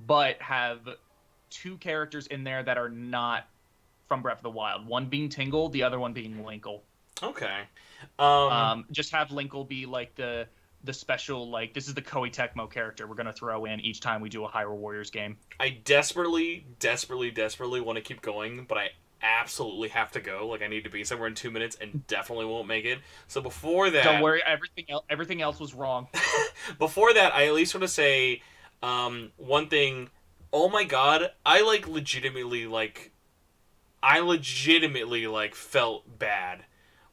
but have 2 characters in there that are not from Breath of the Wild. One being Tingle, the other one being Linkle. Okay. Just have Linkle be like the special, like, this is the Koei Tecmo character we're gonna throw in each time we do a Hyrule Warriors game. I desperately want to keep going, but I absolutely have to go. Like, I need to be somewhere in 2 minutes and definitely won't make it. So before that... Don't worry, everything else was wrong. Before that, I at least want to say one thing. Oh my god, I legitimately felt bad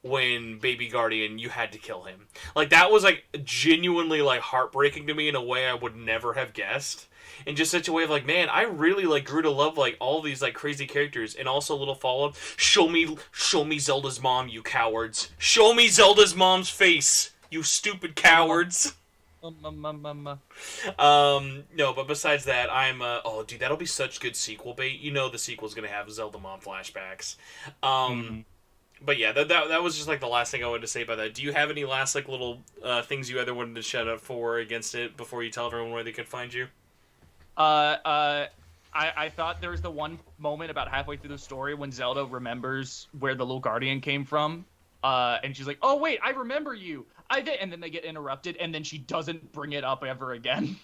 when Baby Guardian, you had to kill him. Like, that was, like, genuinely, like, heartbreaking to me in a way I would never have guessed. In just such a way of, like, man, I really, like, grew to love, like, all these, like, crazy characters. And also, a little follow-up, show me Zelda's mom, you cowards. Show me Zelda's mom's face, you stupid cowards. No, but besides that, I'm, oh, dude, that'll be such good sequel bait. You know the sequel's gonna have Zelda mom flashbacks. But yeah, that was just like the last thing I wanted to say about that. Do you have any last like little things you either wanted to shout out for or against it before you tell everyone where they can find you? I thought there was the one moment about halfway through the story when Zelda remembers where the little guardian came from, and she's like, "Oh wait, I remember you. I did," and then they get interrupted, and then she doesn't bring it up ever again.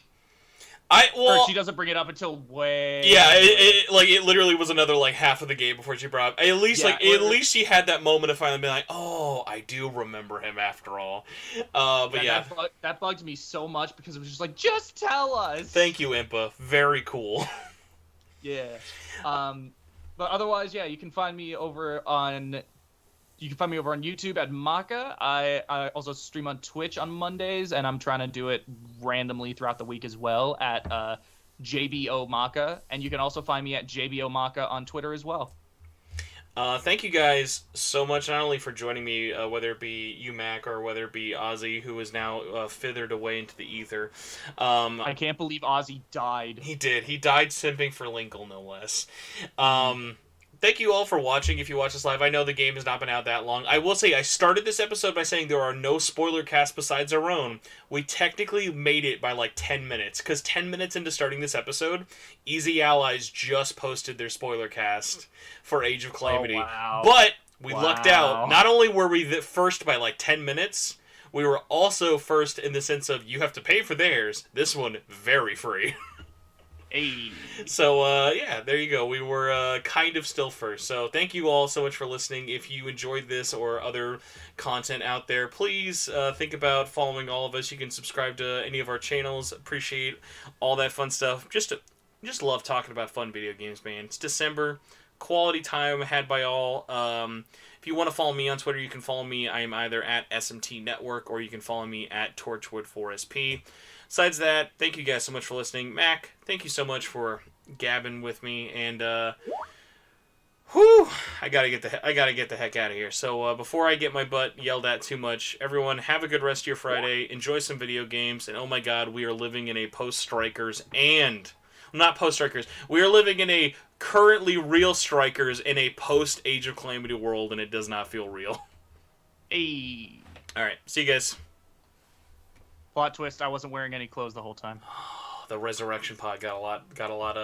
Or she doesn't bring it up until way. Yeah, it literally was another like half of the game before she brought up. At least at least she had that moment of finally being like, "Oh, I do remember him after all." But yeah, that bugged me so much because it was just like, just tell us. Thank you, Impa. Very cool. Yeah. But otherwise, yeah, you can find me over on YouTube at Macca. I also stream on Twitch on Mondays, and I'm trying to do it randomly throughout the week as well at JBO Macca. And you can also find me at JBO Macca on Twitter as well. Thank you guys so much, not only for joining me, whether it be you, Mac, or whether it be Ozzy, who is now fithered away into the ether. I can't believe Ozzy died. He did. He died simping for Linkle, no less. Thank you all for watching. If you watch this live, I know the game has not been out that long. I will say, I started this episode by saying there are no spoiler casts besides our own. We technically made it by like 10 minutes, because 10 minutes into starting this episode, Easy Allies just posted their spoiler cast for Age of Calamity. Oh, wow. But we lucked out. Not only were we the first by like 10 minutes, we were also first in the sense of you have to pay for theirs. This one, very free. Hey. So, yeah, there you go. We were kind of still first. So thank you all so much for listening. If you enjoyed this or other content out there, please think about following all of us. You can subscribe to any of our channels. Appreciate all that fun stuff. Just love talking about fun video games, man. It's December. Quality time had by all. If you want to follow me on Twitter, you can follow me. I am either at SMT Network or you can follow me at Torchwood4SP. Besides that, thank you guys so much for listening. Mac, thank you so much for gabbing with me, and I gotta get the heck out of here. So before I get my butt yelled at too much, everyone have a good rest of your Friday. Enjoy some video games, and oh my God, we are living in a post-Strikers and not post-Strikers. We are living in a currently real Strikers in a post-Age of Calamity world, and it does not feel real. Hey. All right, see you guys. Plot twist: I wasn't wearing any clothes the whole time. The Resurrection Pod got a lot